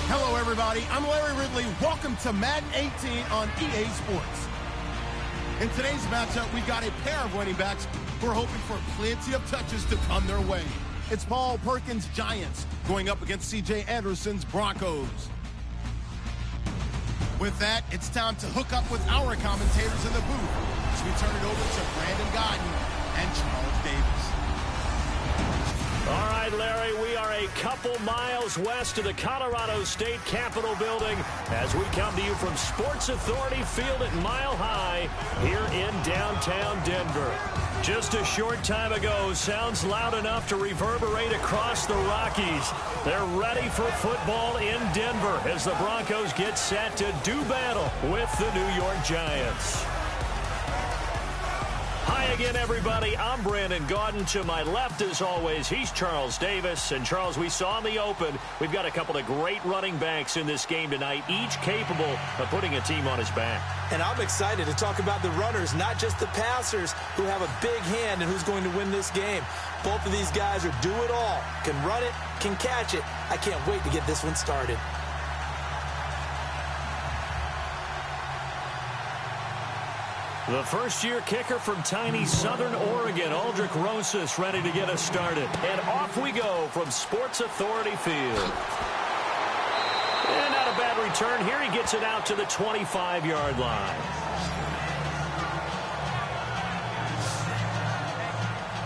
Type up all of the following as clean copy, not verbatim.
Hello, everybody. I'm Larry Ridley. Welcome to Madden 18 on EA Sports. In today's matchup, we got a pair of running backs who are hoping for plenty of touches to come their way. It's Paul Perkins' Giants going up against C.J. Anderson's Broncos. With that, it's time to hook up with our commentators in the booth as we turn it over to Brandon Godden and Charles Davis. All right, Larry, we are a couple miles west of the Colorado State Capitol building as we come to you from Sports Authority Field at Mile High here in downtown Denver. Just a short time ago, sounds loud enough to reverberate across the Rockies. They're ready for football in Denver as the Broncos get set to do battle with the New York Giants. Hi again, everybody. I'm Brandon Gaudin. To my left, as always, he's Charles Davis. And, Charles, we saw in the open, we've got a couple of great running backs in this game tonight, each capable of putting a team on his back. And I'm excited to talk about the runners, not just the passers, who have a big hand and who's going to win this game. Both of these guys are do-it-all. Can run it, can catch it. I can't wait to get this one started. The first-year kicker from tiny Southern Oregon, Aldrich Rosas, ready to get us started. And off we go from Sports Authority Field. And not a bad return here. He gets it out to the 25-yard line.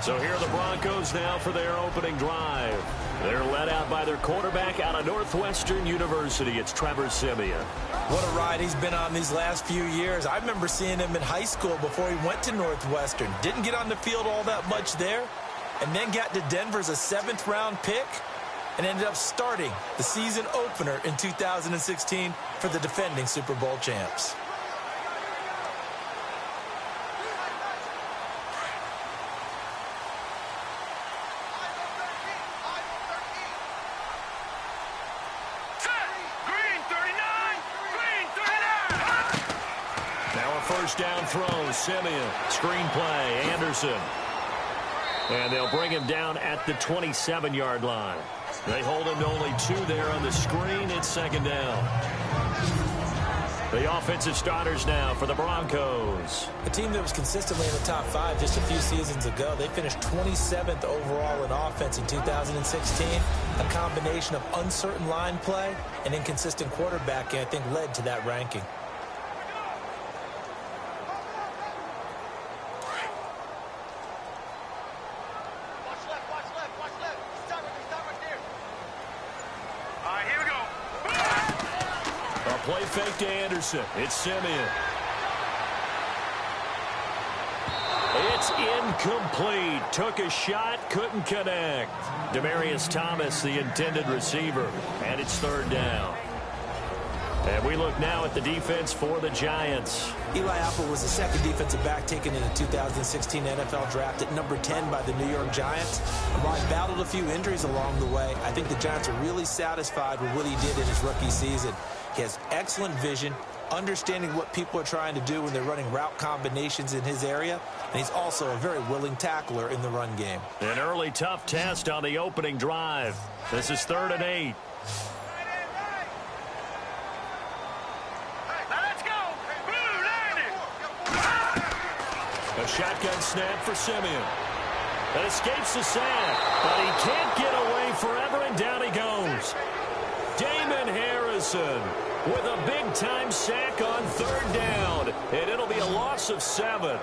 So here are the Broncos now for their opening drive. They're led out by their quarterback out of Northwestern University. It's Trevor Siemian. What a ride he's been on these last few years. I remember seeing him in high school before he went to Northwestern. Didn't get on the field all that much there, and then got to Denver as a 7th-round pick and ended up starting the season opener in 2016 for the defending Super Bowl champs. First down throw, Siemian. Screen play, Anderson. And they'll bring him down at the 27-yard line. They hold him to only 2 there on the screen. It's second down. The offensive starters now for the Broncos. A team that was consistently in the top 5 just a few seasons ago. They finished 27th overall in offense in 2016. A combination of uncertain line play and inconsistent quarterbacking, I think, led to that ranking. Play fake to Anderson. It's Siemian. It's incomplete. Took a shot, couldn't connect. Demaryius Thomas, the intended receiver. And it's third down. And we look now at the defense for the Giants. Eli Apple was the second defensive back taken in the 2016 NFL draft at number 10 by the New York Giants. And while he battled a few injuries along the way, I think the Giants are really satisfied with what he did in his rookie season. He has excellent vision, understanding what people are trying to do when they're running route combinations in his area, and he's also a very willing tackler in the run game. An early tough test on the opening drive. This is 3rd and 8. A shotgun snap for Siemian. That escapes the sack, but he can't get away forever, and down he goes. Damon Harrison with a big-time sack on 3rd down, and it'll be a loss of 7.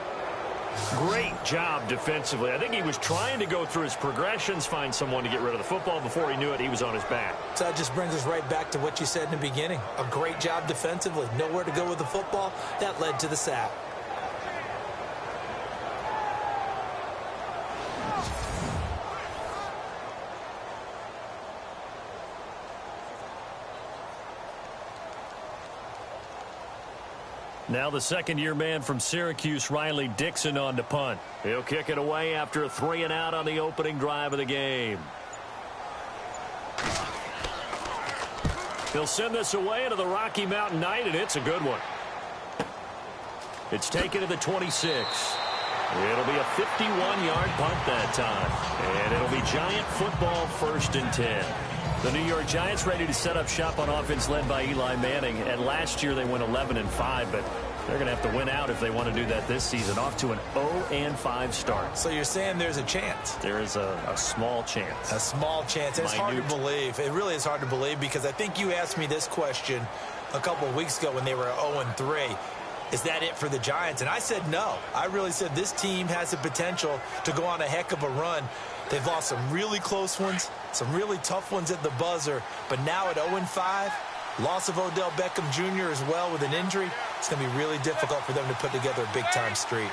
Great job defensively. I think he was trying to go through his progressions, find someone to get rid of the football. Before he knew it, he was on his back. So that just brings us right back to what you said in the beginning. A great job defensively. Nowhere to go with the football. That led to the sack. Now the second-year man from Syracuse, Riley Dixon, on to punt. He'll kick it away after a 3-and-out on the opening drive of the game. He'll send this away into the Rocky Mountain Night, and it's a good one. It's taken to the 26. It'll be a 51-yard punt that time. And it'll be Giant football, 1st and 10. The New York Giants ready to set up shop on offense led by Eli Manning. And last year they went 11-5, but they're going to have to win out if they want to do that this season. Off to an 0-5 start. So you're saying there's a chance? There is a small chance. A small chance. It's hard to believe. It really is hard to believe because I think you asked me this question a couple of weeks ago when they were 0-3. Is that it for the Giants? And I said no. I really said this team has the potential to go on a heck of a run. They've lost some really close ones, some really tough ones at the buzzer, but now at 0-5, loss of Odell Beckham Jr. as well with an injury, it's going to be really difficult for them to put together a big-time streak.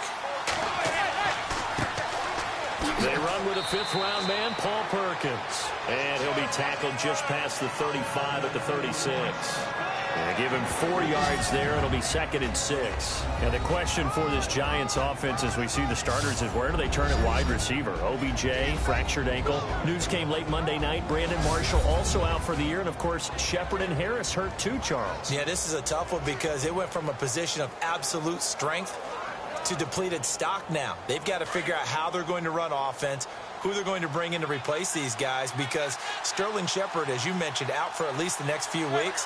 They run with a fifth-round man, Paul Perkins. And he'll be tackled just past the 35 at the 36. And give him 4 yards there. It'll be 2nd and 6. And the question for this Giants offense as we see the starters is where do they turn at wide receiver? OBJ, fractured ankle. News came late Monday night. Brandon Marshall also out for the year. And, of course, Shepard and Harris hurt too, Charles. Yeah, this is a tough one because it went from a position of absolute strength to depleted stock now. They've got to figure out how they're going to run offense, who they're going to bring in to replace these guys because Sterling Shepard, as you mentioned, out for at least the next few weeks.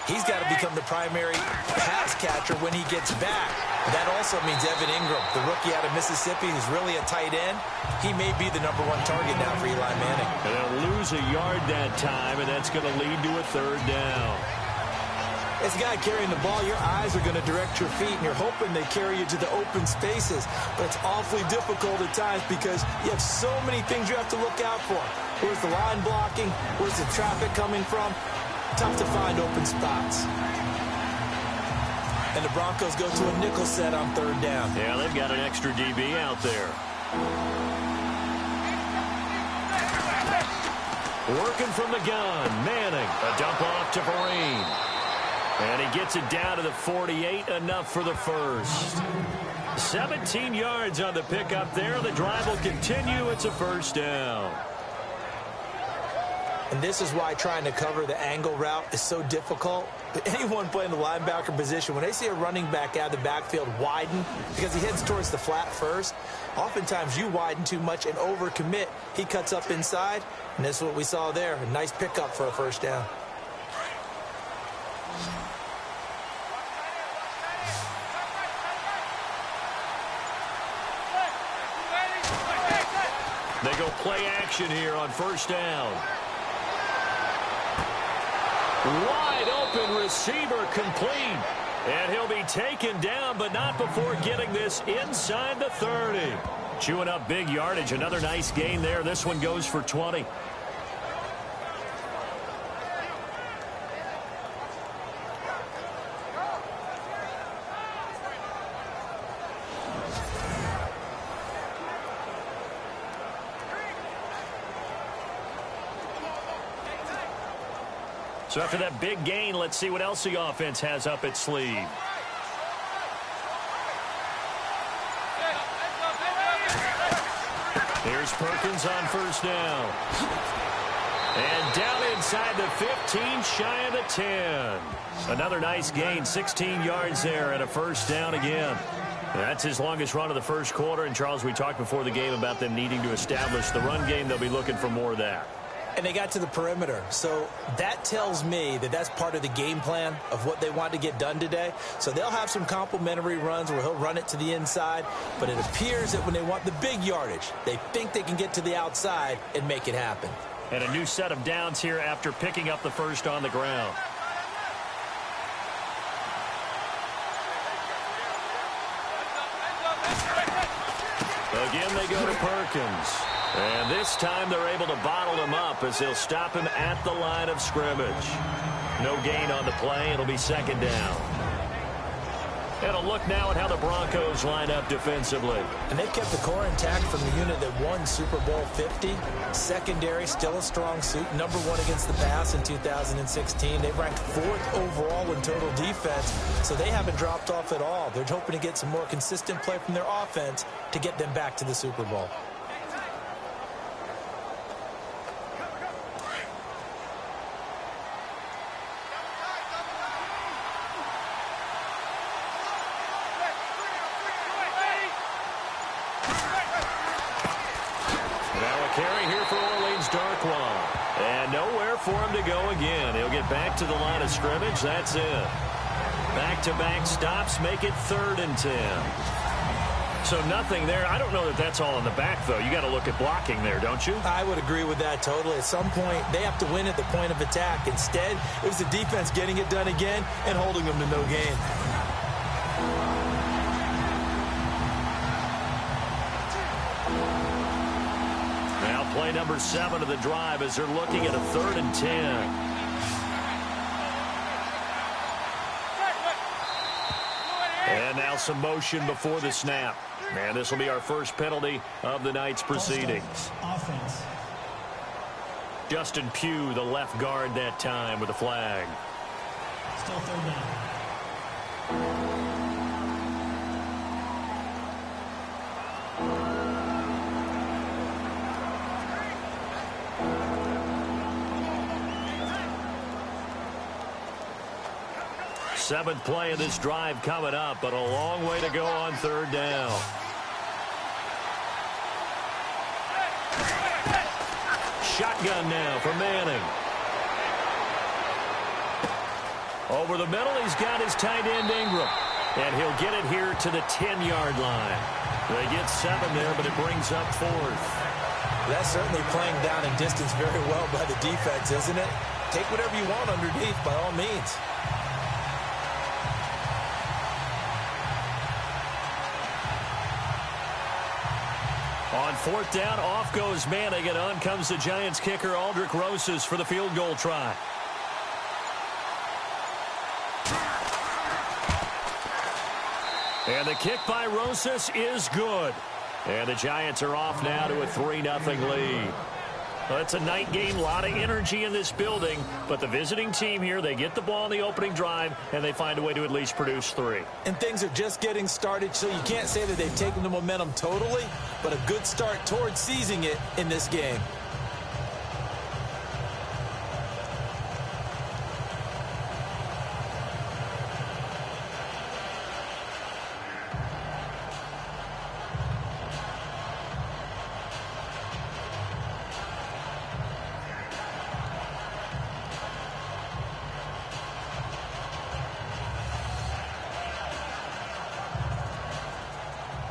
He's got to become the primary pass catcher when he gets back. That also means Evan Ingram, the rookie out of Mississippi, who's really a tight end. He may be the #1 target now for Eli Manning. And they'll lose a yard that time, and that's going to lead to a 3rd down. As a guy carrying the ball, your eyes are going to direct your feet, and you're hoping they carry you to the open spaces. But it's awfully difficult at times because you have so many things you have to look out for. Where's the line blocking? Where's the traffic coming from? Tough to find open spots. And the Broncos go to a nickel set on 3rd down. Yeah, they've got an extra DB out there. Working from the gun, Manning. A dump off to Vereen. And he gets it down to the 48, enough for the first. 17 yards on the pickup there. The drive will continue. It's a 1st down. And this is why trying to cover the angle route is so difficult. But anyone playing the linebacker position, when they see a running back out of the backfield widen because he heads towards the flat first, oftentimes you widen too much and overcommit. He cuts up inside, and this is what we saw there. A nice pickup for a 1st down. They go play action here on 1st down. Wide open receiver complete. And he'll be taken down, but not before getting this inside the 30. Chewing up big yardage. Another nice gain there. This one goes for 20. So after that big gain, let's see what else the offense has up its sleeve. Here's Perkins on 1st down. And down inside the 15, shy of the 10. Another nice gain, 16 yards there and a 1st down again. That's his longest run of the 1st quarter. And, Charles, we talked before the game about them needing to establish the run game. They'll be looking for more of that. And they got to the perimeter. So that tells me that that's part of the game plan of what they want to get done today. So they'll have some complementary runs where he'll run it to the inside. But it appears that when they want the big yardage, they think they can get to the outside and make it happen. And a new set of downs here after picking up the 1st on the ground. Again, they go to Perkins. And this time they're able to bottle him up as they'll stop him at the line of scrimmage. No gain on the play. It'll be 2nd down. And a look now at how the Broncos line up defensively. And they've kept the core intact from the unit that won Super Bowl 50. Secondary, still a strong suit. #1 against the pass in 2016. They ranked 4th overall in total defense, so they haven't dropped off at all. They're hoping to get some more consistent play from their offense to get them back to the Super Bowl. again. He'll get back to the line of scrimmage. That's it. Back-to-back stops make it 3rd and 10. So nothing there. I don't know that that's all in the back, though. You got to look at blocking there, don't you? I would agree with that totally. At some point, they have to win at the point of attack. Instead, it was the defense getting it done again and holding them to no gain. Now play number 7 of the drive as they're looking at a 3rd and 10. And now some motion before the snap. And this will be our first penalty of the night's proceedings. Offense. Justin Pugh, the left guard that time with a flag. Still 3rd down. Seventh play of this drive coming up, but a long way to go on 3rd down. Shotgun now for Manning. Over the middle, he's got his tight end Ingram. And he'll get it here to the 10-yard line. They get 7 there, but it brings up 4th. That's certainly playing down in distance very well by the defense, isn't it? Take whatever you want underneath, by all means. On 4th down, off goes Manning, and on comes the Giants kicker, Aldrich Rosas, for the field goal try. And the kick by Rosas is good. And the Giants are off now to a 3-0 lead. Well, it's a night game, a lot of energy in this building, but the visiting team here, they get the ball in the opening drive, and they find a way to at least produce 3. And things are just getting started, so you can't say that they've taken the momentum totally, but a good start towards seizing it in this game.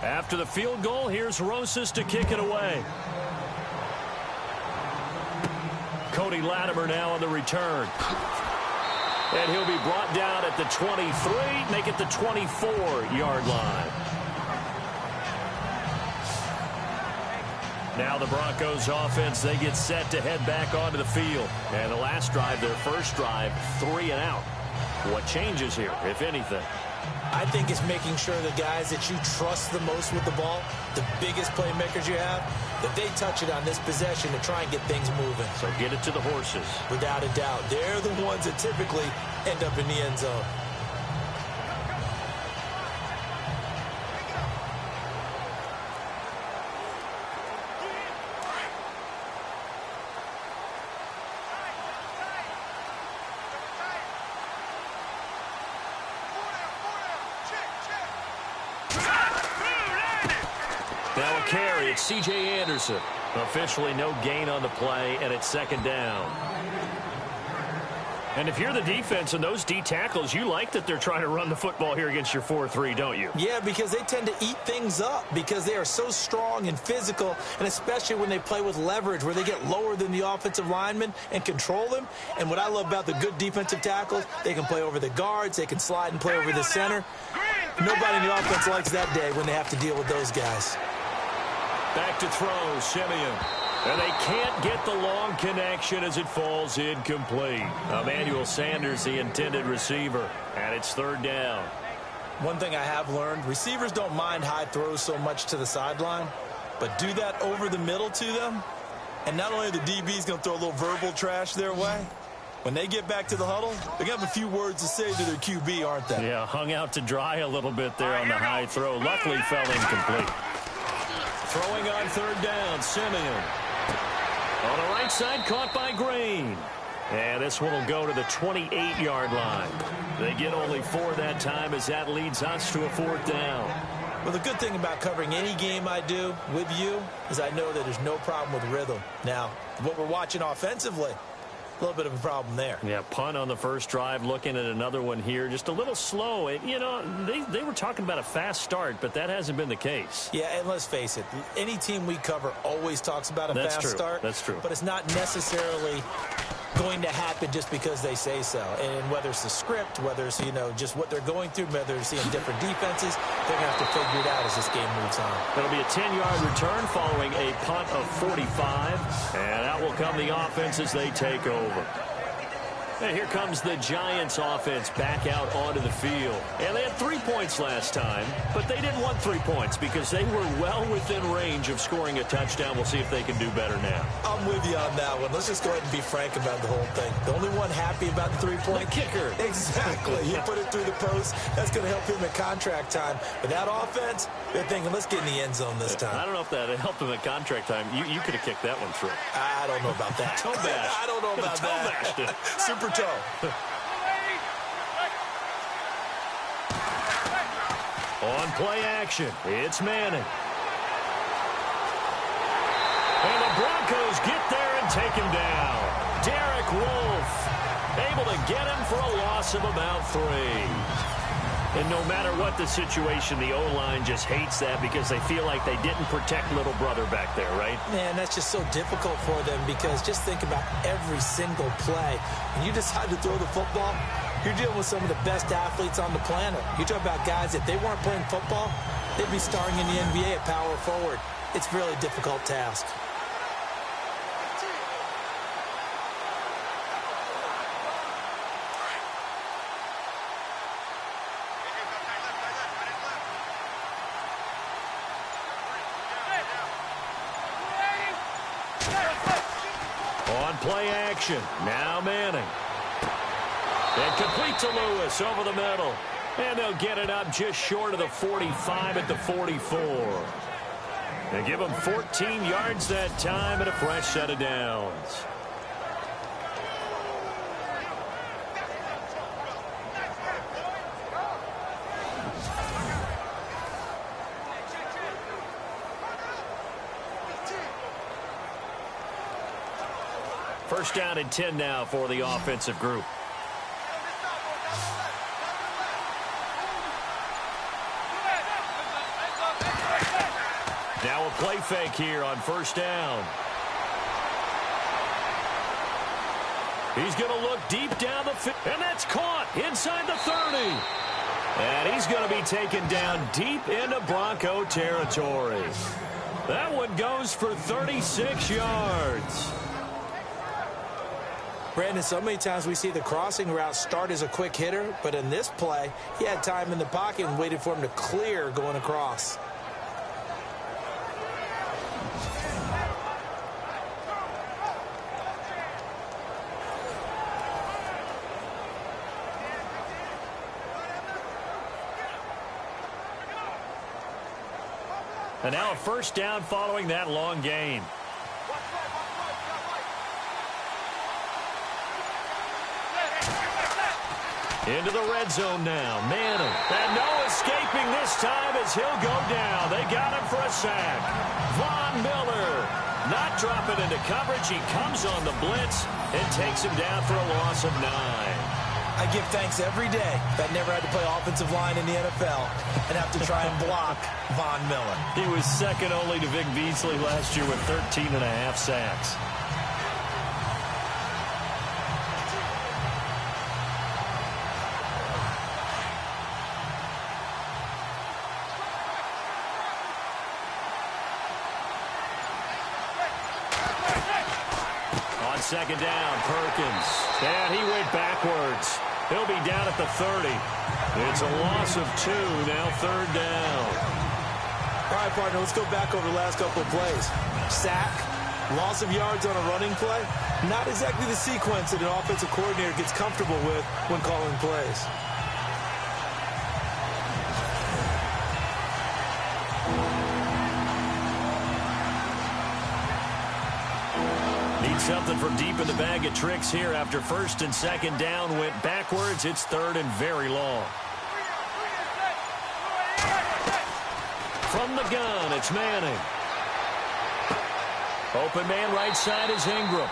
After the field goal, here's Rosas to kick it away. Cody Latimer now on the return. And he'll be brought down at the 23, make it the 24-yard line. Now the Broncos offense, they get set to head back onto the field. And the last drive, their first drive, 3 and out. What changes here, if anything? I think it's making sure the guys that you trust the most with the ball, the biggest playmakers you have, that they touch it on this possession to try and get things moving. So get it to the horses. Without a doubt. They're the ones that typically end up in the end zone. Now a carry, it's C.J. Anderson. Officially no gain on the play, and it's 2nd down. And if you're the defense and those D tackles, you like that they're trying to run the football here against your 4-3, don't you? Yeah, because they tend to eat things up because they are so strong and physical, and especially when they play with leverage where they get lower than the offensive linemen and control them. And what I love about the good defensive tackles, they can play over the guards, they can slide and play over the center. Nobody in the offense likes that day when they have to deal with those guys. Back to throw, Simeon. And they can't get the long connection as it falls incomplete. Emmanuel Sanders, the intended receiver, and it's 3rd down. One thing I have learned, receivers don't mind high throws so much to the sideline, but do that over the middle to them, and not only are the DBs going to throw a little verbal trash their way, when they get back to the huddle, they're going to have a few words to say to their QB, aren't they? Yeah, hung out to dry a little bit there on the high throw. Luckily fell incomplete. Throwing on 3rd down, Simeon. On the right side, caught by Green. And this one will go to the 28-yard line. They get only 4 that time as that leads us to a 4th down. Well, the good thing about covering any game I do with you is I know that there's no problem with rhythm. Now, what we're watching offensively, a little bit of a problem there. Yeah, punt on the first drive, looking at another one here. Just a little slow. You know, they were talking about a fast start, but that hasn't been the case. Yeah, and let's face it, any team we cover always talks about a fast start. That's true. But it's not necessarily going to happen just because they say so. And whether it's the script, whether it's, you know, just what they're going through, whether they're seeing different defenses, they're going to have to figure it out as this game moves on. It'll be a 10-yard return following a punt of 45. And out will come the offense as they take over. And here comes the Giants offense back out onto the field. And they had 3 points last time, but they didn't want 3 points because they were well within range of scoring a touchdown. We'll see if they can do better now. I'm with you on that one. Let's just go ahead and be frank about the whole thing. The only one happy about the 3-point kicker. Exactly. He put it through the post. That's going to help him at contract time. But that offense, they're thinking, let's get in the end zone this time. I don't know if that helped him at contract time. You could have kicked that one through. I don't know about that. Toe bash. I don't know about that. Bashed it. Super toe. On play action, it's Manning. And the Broncos get there and take him down. Derek Wolfe able to get him for a loss of about 3. And no matter what the situation, the O-line just hates that because they feel like they didn't protect little brother back there, right? Man, that's just so difficult for them because just think about every single play. When you decide to throw the football, you're dealing with some of the best athletes on the planet. You talk about guys, if they weren't playing football, they'd be starring in the NBA at power forward. It's a really difficult task. On play action, now Manning. And complete to Lewis over the middle. And they'll get it up just short of the 45 at the 44. They give them 14 yards that time and a fresh set of downs. First down and 10 now for the offensive group. Now a play fake here on first down. He's going to look deep down the field, and that's caught inside the 30. And he's going to be taken down deep into Bronco territory. That one goes for 36 yards. Brandon, so many times we see the crossing route start as a quick hitter, but in this play, he had time in the pocket and waited for him to clear going across. And now a first down following that long gain. Into the red zone now. Manning. And no escaping this time as he'll go down. They got him for a sack. Von Miller not dropping into coverage. He comes on the blitz and takes him down for a loss of 9. I give thanks every day that I never had to play offensive line in the NFL and have to try and block Von Miller. He was second only to Vic Beasley last year with 13.5 sacks. Second down, Perkins. And he went backwards. He'll be down at the 30. It's a loss of 2, now third down. All right, partner, let's go back over the last couple of plays. Sack, loss of yards on a running play. Not exactly the sequence that an offensive coordinator gets comfortable with when calling plays. Something from deep in the bag of tricks here after first and second down went backwards. It's third and very long. From the gun, it's Manning. Open man right side is Ingram.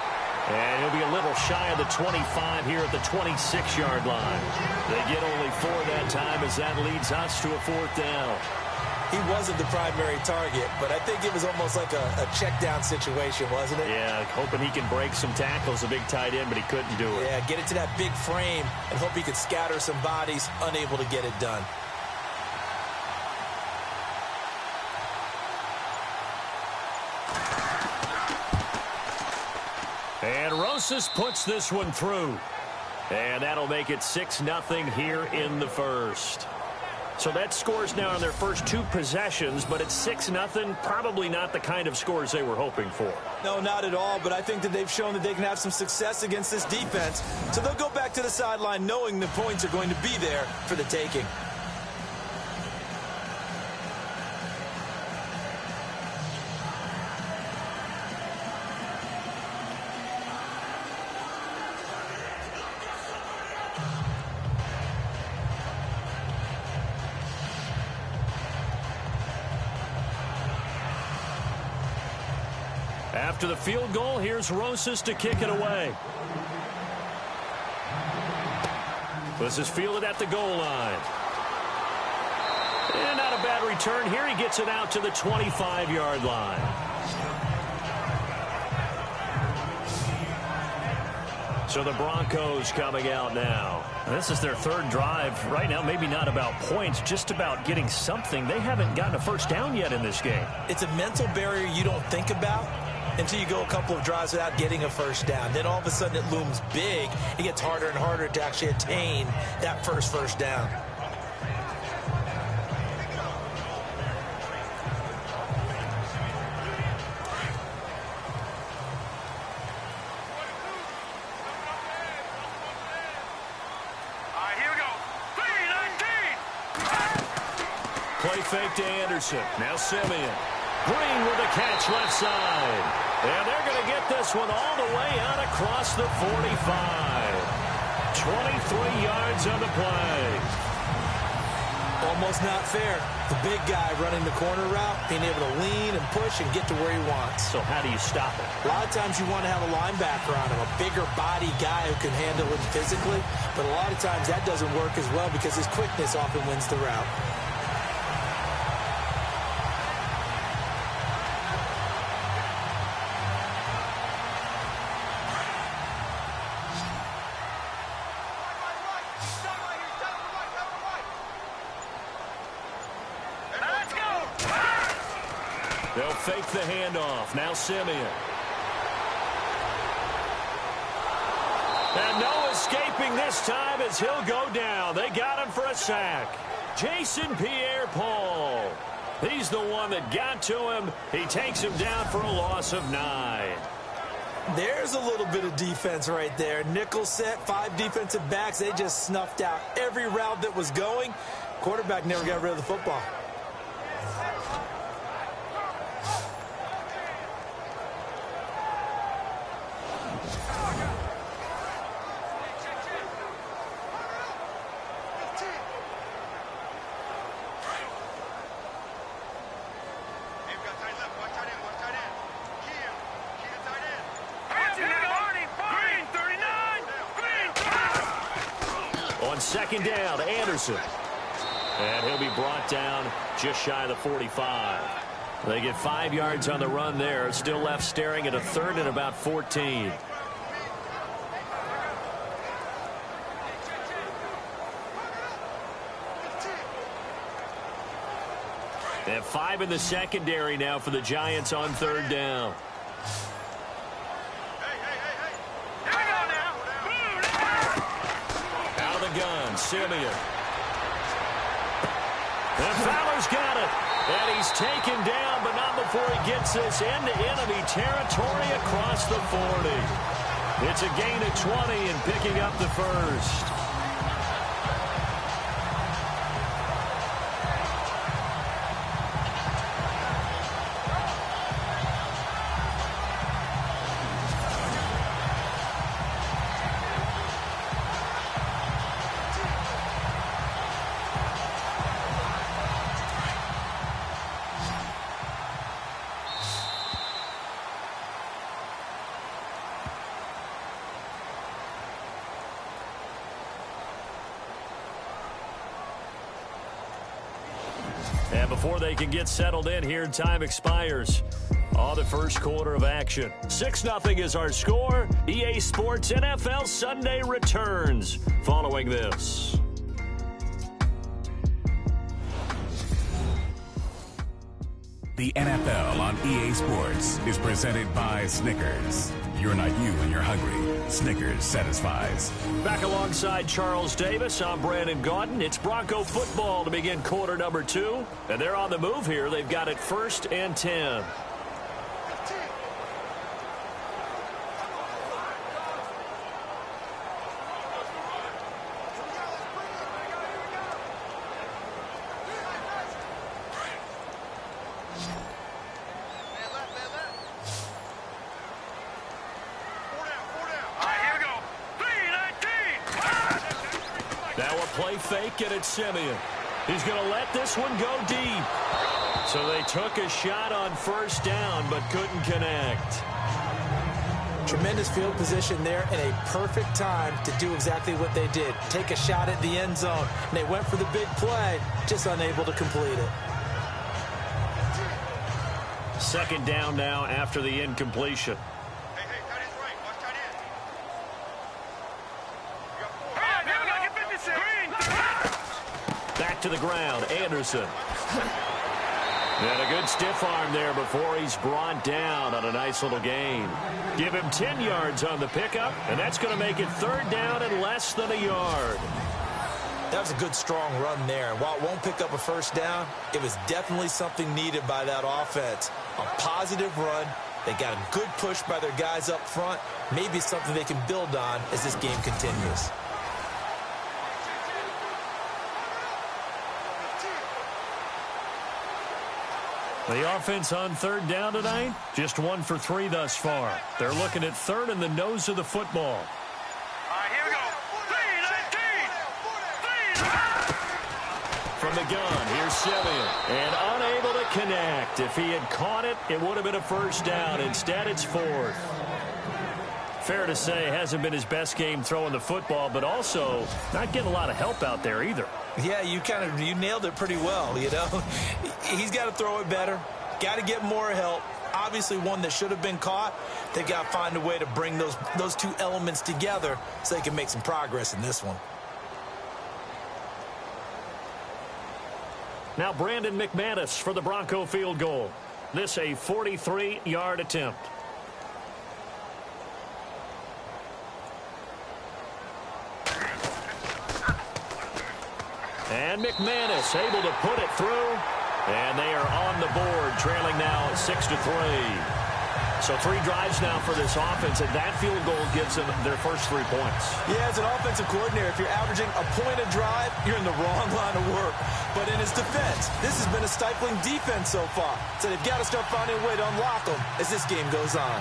And he'll be a little shy of the 25 here at the 26-yard line. They get only 4 that time as that leads us to a 4th down. He wasn't the primary target, but I think it was almost like a check down situation, wasn't it? Yeah, hoping he can break some tackles, a big tight end, but he couldn't do it. Yeah, get it to that big frame and hope he could scatter some bodies, unable to get it done. And Rosas puts this one through. And that'll make it 6-0 here in the first. So that scores now on their first 2 possessions, but it's 6-0. Probably not the kind of scores they were hoping for. No, not at all, but I think that they've shown that they can have some success against this defense. So they'll go back to the sideline knowing the points are going to be there for the taking. After the field goal, here's Rosas to kick it away. This is fielded at the goal line. And not a bad return here. He gets it out to the 25-yard line. So the Broncos coming out now. This is their 3rd drive. Right now, maybe not about points, just about getting something. They haven't gotten a first down yet in this game. It's a mental barrier you don't think about until you go a couple of drives without getting a first down. Then all of a sudden it looms big. It gets harder and harder to actually attain that first down. Play fake to Anderson. Now Simeon. Green with a catch left side. And they're going to get this one all the way out across the 45. 23 yards on the play. Almost not fair. The big guy running the corner route, being able to lean and push and get to where he wants. So how do you stop it? A lot of times you want to have a linebacker on him, a bigger body guy who can handle it physically. But a lot of times that doesn't work as well because his quickness often wins the route. They'll fake the handoff. Now Simeon. And no escaping this time as he'll go down. They got him for a sack. Jason Pierre-Paul. He's the one that got to him. He takes him down for a loss of 9. There's a little bit of defense right there. Nickel set, 5 defensive backs. They just snuffed out every route that was going. Quarterback never got rid of the football. Second down, Anderson. And he'll be brought down just shy of the 45. They get 5 yards on the run there. Still left staring at a 3rd and about 14. They have 5 in the secondary now for the Giants on 3rd down. Simeon. And Fowler's got it. And he's taken down, but not before he gets this into enemy territory across the 40. It's a gain of 20 and picking up the first. And before they can get settled in here, time expires on the first quarter of action. 6-0 is our score. EA Sports NFL Sunday returns following this. The NFL on EA Sports is presented by Snickers. You're not you when you're hungry. Snickers satisfies. Back alongside Charles Davis, I'm Brandon Gaudin. It's Bronco football to begin quarter number 2. And they're on the move here. They've got it 1st and 10. Fake, and it's Simeon. He's going to let this one go deep. So they took a shot on 1st down, but couldn't connect. Tremendous field position there and a perfect time to do exactly what they did. Take a shot at the end zone. And they went for the big play, just unable to complete it. 2nd down now after the incompletion. Back to the ground, Anderson. And a good stiff arm there before he's brought down on a nice little gain. Give him 10 yards on the pickup, and that's going to make it 3rd down and less than a yard. That was a good, strong run there. And while it won't pick up a 1st down, it was definitely something needed by that offense. A positive run. They got a good push by their guys up front. Maybe something they can build on as this game continues. The offense on 3rd down tonight, just 1 for 3 thus far. They're looking at 3rd in the nose of the football. All right, here we go. 3-19. From the gun, here's Simeon. And unable to connect. If he had caught it, it would have been a 1st down. Instead, it's 4th. Fair to say, hasn't been his best game throwing the football, but also not getting a lot of help out there either. Yeah, you nailed it pretty well, you know. He's got to throw it better. Got to get more help. Obviously one that should have been caught. They got to find a way to bring those two elements together so they can make some progress in this one. Now Brandon McManus for the Bronco field goal. This a 43-yard attempt. And McManus able to put it through. And they are on the board, trailing now 6-3. So 3 drives now for this offense, and that field goal gives them their first 3 points. Yeah, as an offensive coordinator, if you're averaging a point a drive, you're in the wrong line of work. But in his defense, this has been a stifling defense so far. So they've got to start finding a way to unlock them as this game goes on.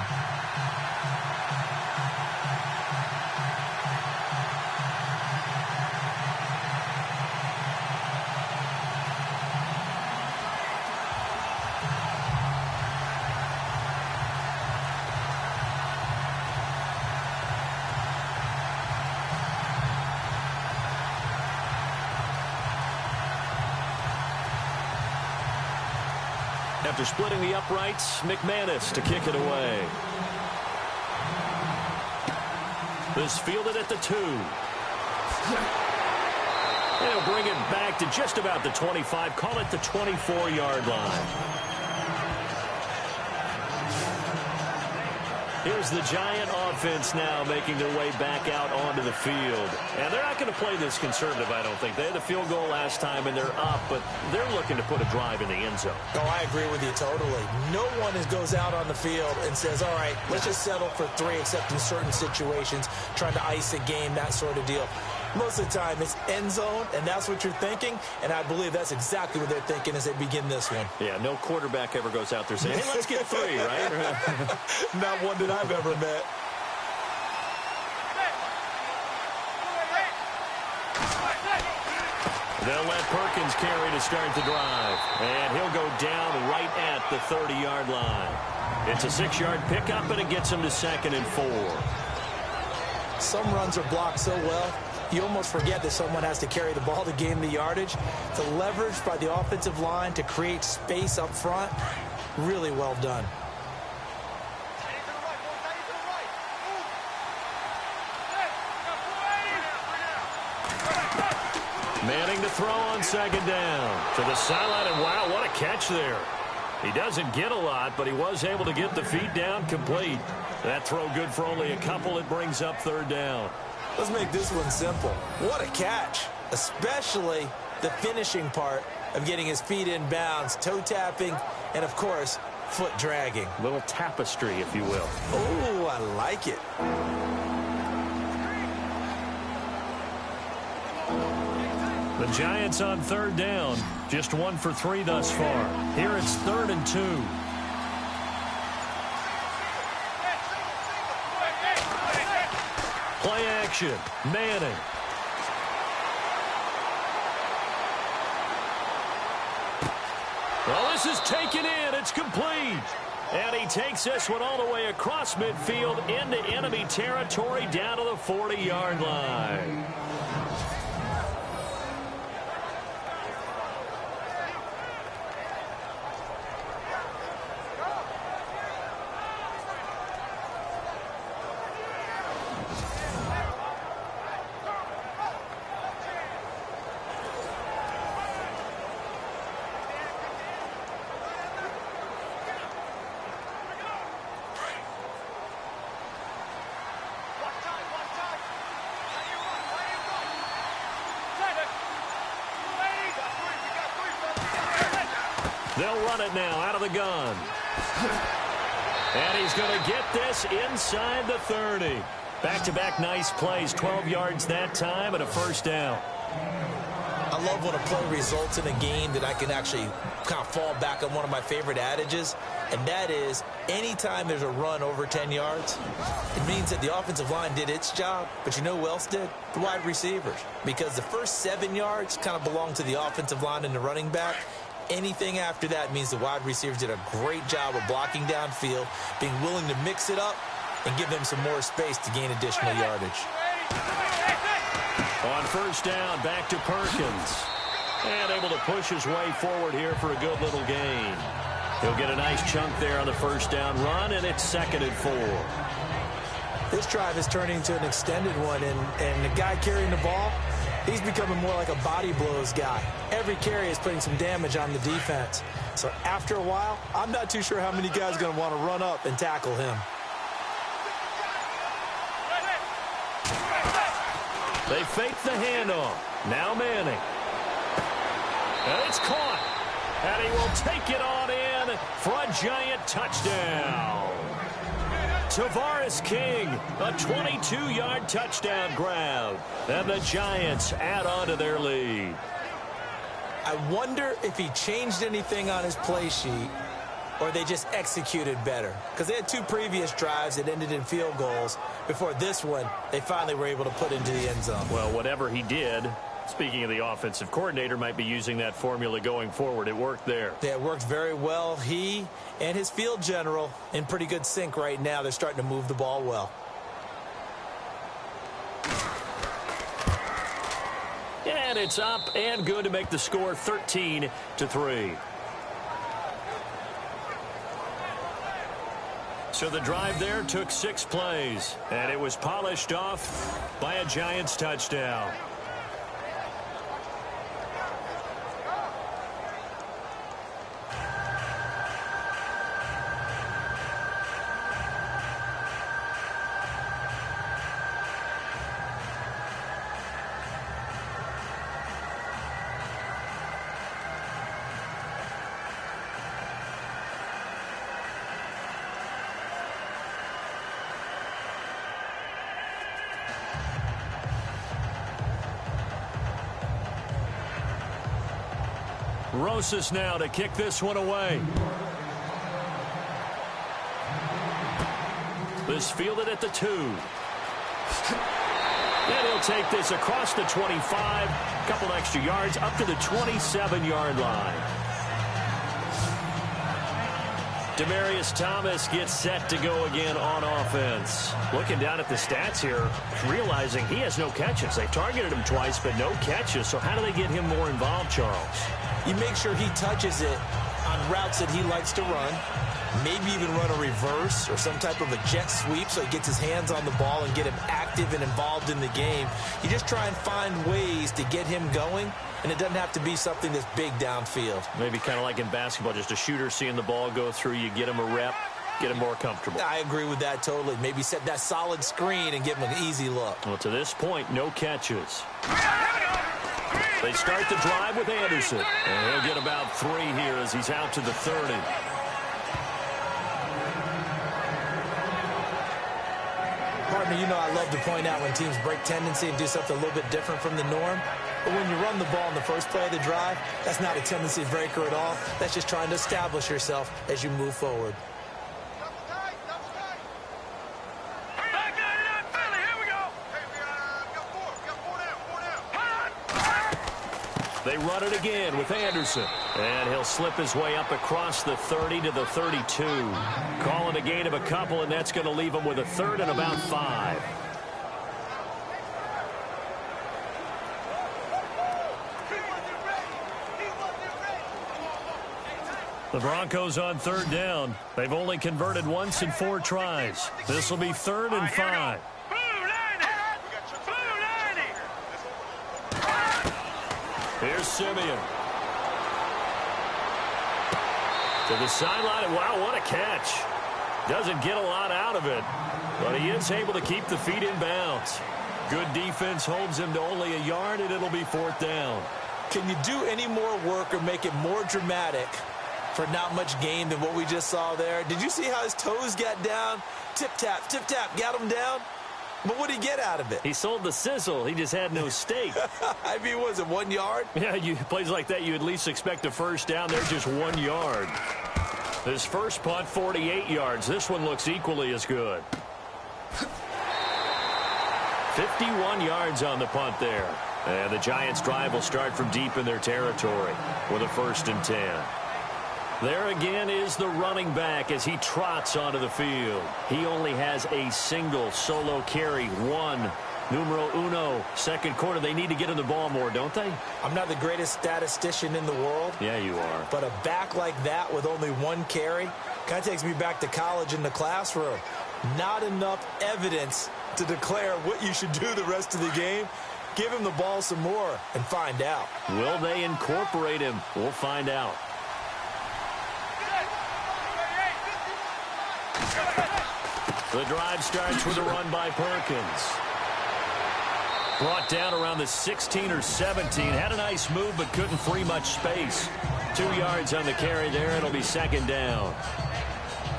After splitting the uprights, McManus to kick it away. This fielded at the 2. And he'll bring it back to just about the 25, call it the 24-yard line. Here's the Giant offense now making their way back out onto the field. And they're not going to play this conservative, I don't think. They had the field goal last time, and they're up, but they're looking to put a drive in the end zone. Oh, I agree with you totally. No one goes out on the field and says, all right, let's just settle for 3, except in certain situations, trying to ice a game, that sort of deal. Most of the time, it's end zone, and that's what you're thinking, and I believe that's exactly what they're thinking as they begin this one. Yeah, no quarterback ever goes out there saying, hey, let's get 3, right? Not one that I've ever met. They'll let Perkins carry to start the drive, and he'll go down right at the 30-yard line. It's a 6-yard pickup, and it gets him to 2nd and 4. Some runs are blocked so well, you almost forget that someone has to carry the ball to gain the yardage. The leverage by the offensive line to create space up front, really well done. Manning to throw on second down. To the sideline, and wow, what a catch there. He doesn't get a lot, but he was able to get the feet down complete. That throw good for only a couple. It brings up third down. Let's make this one simple. What a catch, especially the finishing part of getting his feet in bounds, toe tapping, and, of course, foot dragging. Little tapestry, if you will. Oh, I like it. The Giants on third down. Just 1 for 3 thus far. Here it's 3rd and 2. Play action. Manning. Well, this is taken in. It's complete. And he takes this one all the way across midfield into enemy territory down to the 40-yard line. They'll run it now out of the gun. And he's going to get this inside the 30. Back-to-back nice plays, 12 yards that time and a first down. I love when a play results in a game that I can actually kind of fall back on one of my favorite adages, and that is anytime there's a run over 10 yards, it means that the offensive line did its job, but you know who else did? The wide receivers. Because the first 7 yards kind of belong to the offensive line and the running back. Anything after that means the wide receivers did a great job of blocking downfield, being willing to mix it up, and give them some more space to gain additional yardage. On first down, back to Perkins. And able to push his way forward here for a good little gain. He'll get a nice chunk there on the first down run, and it's 2nd and 4. This drive is turning into an extended one, and the guy carrying the ball, he's becoming more like a body blows guy. Every carry is putting some damage on the defense. So after a while, I'm not too sure how many guys are going to want to run up and tackle him. They fake the handoff. Now Manning. And it's caught. And he will take it on in for a Giant touchdown. Tavares King, a 22-yard touchdown grab. And the Giants add on to their lead. I wonder if he changed anything on his play sheet or they just executed better. Because they had 2 previous drives that ended in field goals. Before this one, they finally were able to put into the end zone. Well, whatever he did, speaking of the offensive coordinator, might be using that formula going forward. It worked there. Yeah, it worked very well. He and his field general in pretty good sync right now. They're starting to move the ball well. And it's up and good to make the score 13-3. So the drive there took 6 plays, and it was polished off by a Giants touchdown. Rosas now to kick this one away. This fielded at the 2. And he'll take this across the 25. Couple extra yards up to the 27-yard line. Demaryius Thomas gets set to go again on offense. Looking down at the stats here, realizing he has no catches. They targeted him twice, but no catches. So how do they get him more involved, Charles? You make sure he touches it on routes that he likes to run. Maybe even run a reverse or some type of a jet sweep so he gets his hands on the ball and get him active and involved in the game. You just try and find ways to get him going, and it doesn't have to be something that's big downfield. Maybe kind of like in basketball, just a shooter seeing the ball go through, you get him a rep, get him more comfortable. I agree with that totally. Maybe set that solid screen and give him an easy look. Well, to this point, no catches. They start the drive with Anderson, and he'll get about 3 here as he's out to the 30. Partner, you know I love to point out when teams break tendency and do something a little bit different from the norm. But when you run the ball in the first play of the drive, that's not a tendency breaker at all. That's just trying to establish yourself as you move forward. They run it again with Anderson. And he'll slip his way up across the 30 to the 32. Calling a gain of a couple, and that's going to leave him with a third and about 5. The Broncos on 3rd down. They've only converted once in 4 tries. This will be 3rd and 5. Here's Simeon. To the sideline. Wow, what a catch. Doesn't get a lot out of it, but he is able to keep the feet in bounds. Good defense holds him to only a yard, and it'll be 4th down. Can you do any more work or make it more dramatic for not much gain than what we just saw there? Did you see how his toes got down? Tip-tap, got him down. But what did he get out of it? He sold the sizzle. He just had no steak. I mean, was it 1 yard? Yeah, plays like that, you at least expect a first down. They're just 1 yard. His first punt, 48 yards. This one looks equally as good. 51 yards on the punt there. And the Giants' drive will start from deep in their territory with a 1st and 10. There again is the running back as he trots onto the field. He only has a single solo carry, 1. Numero uno, 2nd quarter. They need to get him the ball more, don't they? I'm not the greatest statistician in the world. Yeah, you are. But a back like that with only 1 carry kind of takes me back to college in the classroom. Not enough evidence to declare what you should do the rest of the game. Give him the ball some more and find out. Will they incorporate him? We'll find out. The drive starts with a run by Perkins. Brought down around the 16 or 17. Had a nice move, but couldn't free much space. 2 yards on the carry there. It'll be 2nd down.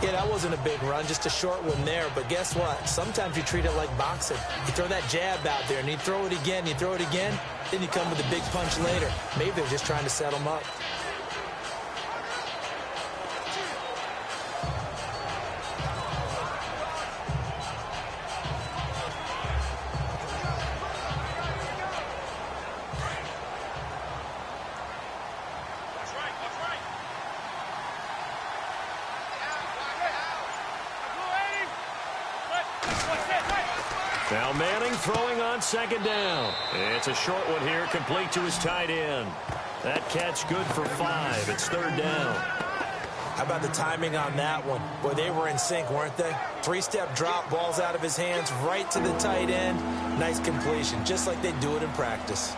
Yeah, that wasn't a big run, just a short one there. But guess what? Sometimes you treat it like boxing. You throw that jab out there, and you throw it again, then you come with a big punch later. Maybe they're just trying to set him up. Now Manning throwing on 2nd down. It's a short one here, complete to his tight end. That catch good for 5. It's 3rd down. How about the timing on that one? Boy, they were in sync, weren't they? 3-step drop, balls out of his hands, right to the tight end. Nice completion, just like they do it in practice.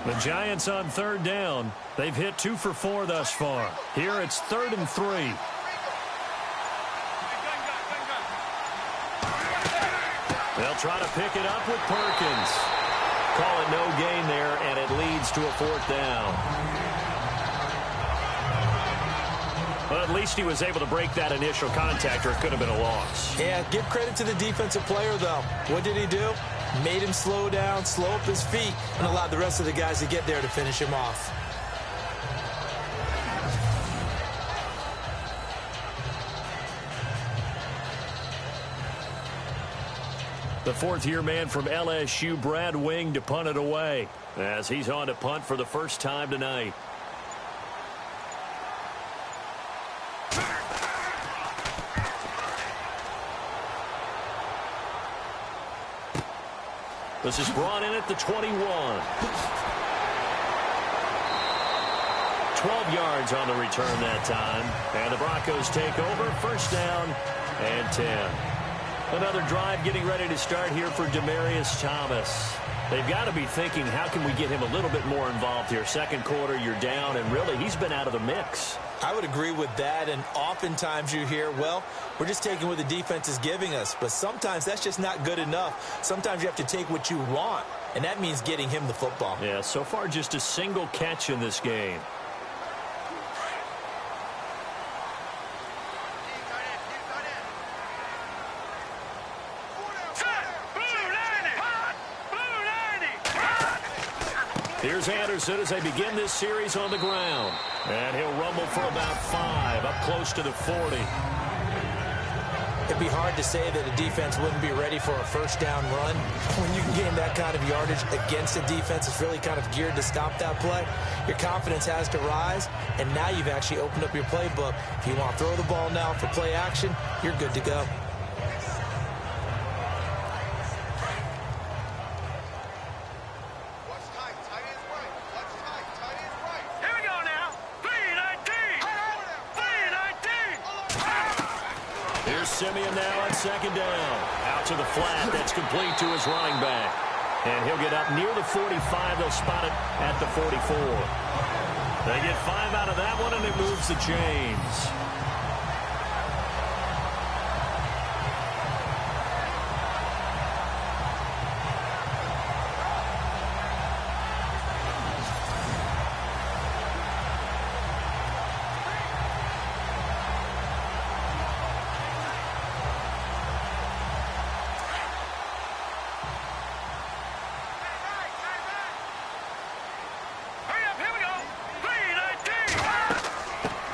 The Giants on 3rd down. They've hit 2 for 4 thus far. Here it's 3rd and 3. They'll try to pick it up with Perkins. Call it no gain there, and it leads to a 4th down. But at least he was able to break that initial contact, or it could have been a loss. Yeah, give credit to the defensive player, though. What did he do? Made him slow down, slow up his feet, and allowed the rest of the guys to get there to finish him off. The 4th-year man from LSU, Brad Wing, to punt it away, as he's on to punt for the first time tonight. This is brought in at the 21. 12 yards on the return that time. And the Broncos take over. First down and 10. Another drive getting ready to start here for Demaryius Thomas. They've got to be thinking, how can we get him a little bit more involved here? Second quarter, you're down, and really, he's been out of the mix. I would agree with that, and oftentimes you hear, well, we're just taking what the defense is giving us. But sometimes that's just not good enough. Sometimes you have to take what you want, and that means getting him the football. Yeah, so far just a single catch in this game. Here's Anderson as they begin this series on the ground. And he'll rumble for about 5, up close to the 40. It'd be hard to say that a defense wouldn't be ready for a first down run. When you can gain that kind of yardage against a defense that's really kind of geared to stop that play, your confidence has to rise, and now you've actually opened up your playbook. If you want to throw the ball now for play action, you're good to go. Simeon now at second down. Out to the flat. That's complete to his running back. And he'll get up near the 45. They'll spot it at the 44. They get 5 out of that one, and it moves the chains.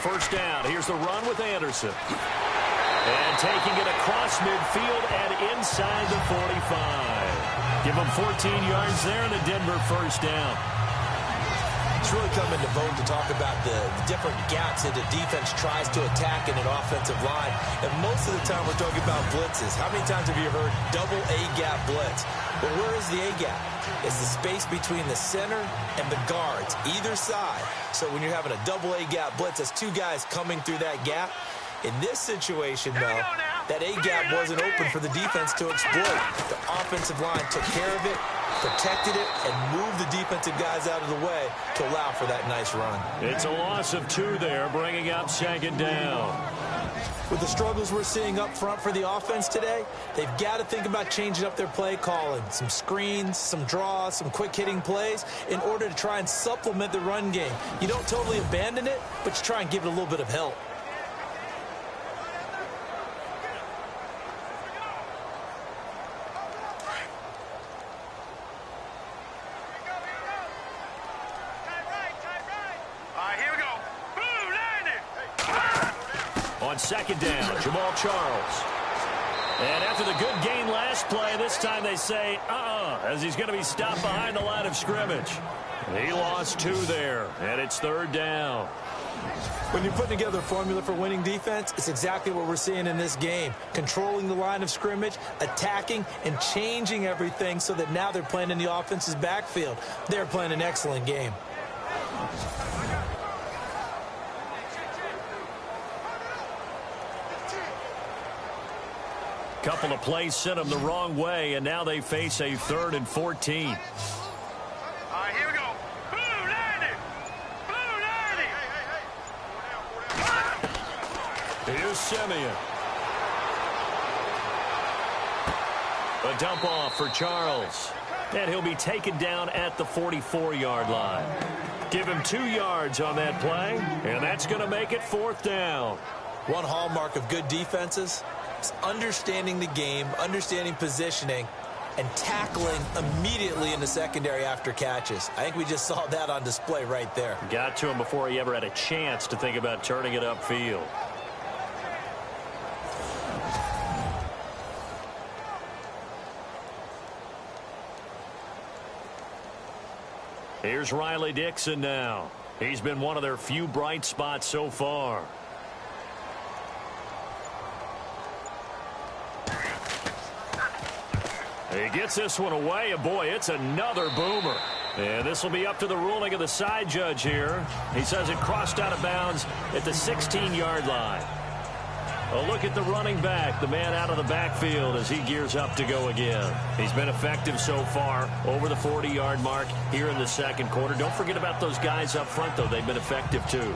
First down. Here's the run with Anderson. And taking it across midfield and inside the 45. Give him 14 yards there and a Denver first down. It's really coming to vote to talk about the different gaps that the defense tries to attack in an offensive line. And most of the time we're talking about blitzes. How many times have you heard double A-gap blitz? Well, where is the A-gap? It's the space between the center and the guards, either side. So when you're having a double A-gap blitz, that's 2 guys coming through that gap. In this situation, though, that A-gap wasn't open for the defense to exploit. The offensive line took care of it, protected it, and moved the defensive guys out of the way to allow for that nice run. It's a loss of 2 there, bringing up second down. With the struggles we're seeing up front for the offense today, they've got to think about changing up their play calling. Some screens, some draws, some quick-hitting plays in order to try and supplement the run game. You don't totally abandon it, but you try and give it a little bit of help. On second down, Jamal Charles. And after the good gain last play, this time they say, as he's going to be stopped behind the line of scrimmage. He lost 2 there, and it's third down. When you're putting together a formula for winning defense, it's exactly what we're seeing in this game. Controlling the line of scrimmage, attacking, and changing everything so that now they're playing in the offense's backfield. They're playing an excellent game. Couple of plays sent them the wrong way, and now they face a 3rd and 14. All right, here we go. Blue 90. Blue 90. Here's Simeon. A dump off for Charles. And he'll be taken down at the 44-yard line. Give him 2 yards on that play, and that's going to make it 4th down. One hallmark of good defenses is understanding the game, understanding positioning, and tackling immediately in the secondary after catches. I think we just saw that on display right there. Got to him before he ever had a chance to think about turning it upfield. Here's Riley Dixon now. He's been one of their few bright spots so far. He gets this one away, and boy, it's another boomer. And this will be up to the ruling of the side judge here. He says it crossed out of bounds at the 16-yard line. A look at the running back, the man out of the backfield as he gears up to go again. He's been effective so far, over the 40-yard mark here in the second quarter. Don't forget about those guys up front, though. They've been effective, too.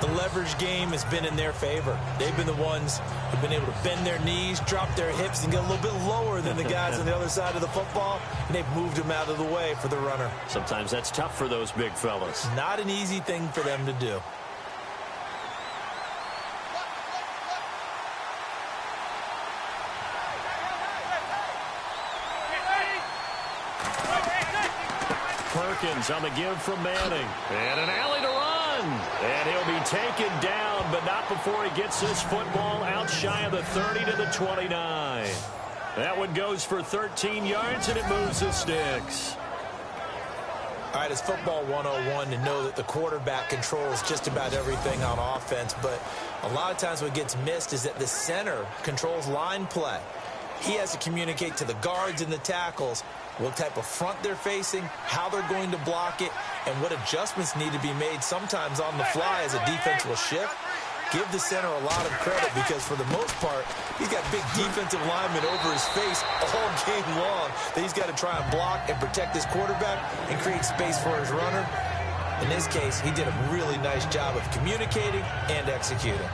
The leverage game has been in their favor. They've been the ones who've been able to bend their knees, drop their hips, and get a little bit lower than the guys on the other side of the football, and they've moved them out of the way for the runner. Sometimes that's tough for those big fellas. Not an easy thing for them to do. Perkins on the give from Manning. And an alley to run. And he'll be taken down, but not before he gets this football out shy of the 30 to the 29. That one goes for 13 yards, and it moves the sticks. All right, it's football 101 to know that the quarterback controls just about everything on offense, but a lot of times what gets missed is that the center controls line play. He has to communicate to the guards and the tackles what type of front they're facing, how they're going to block it, and what adjustments need to be made sometimes on the fly as a defense will shift. Give the center a lot of credit because for the most part, he's got big defensive linemen over his face all game long that he's got to try and block and protect his quarterback and create space for his runner. In this case, he did a really nice job of communicating and executing.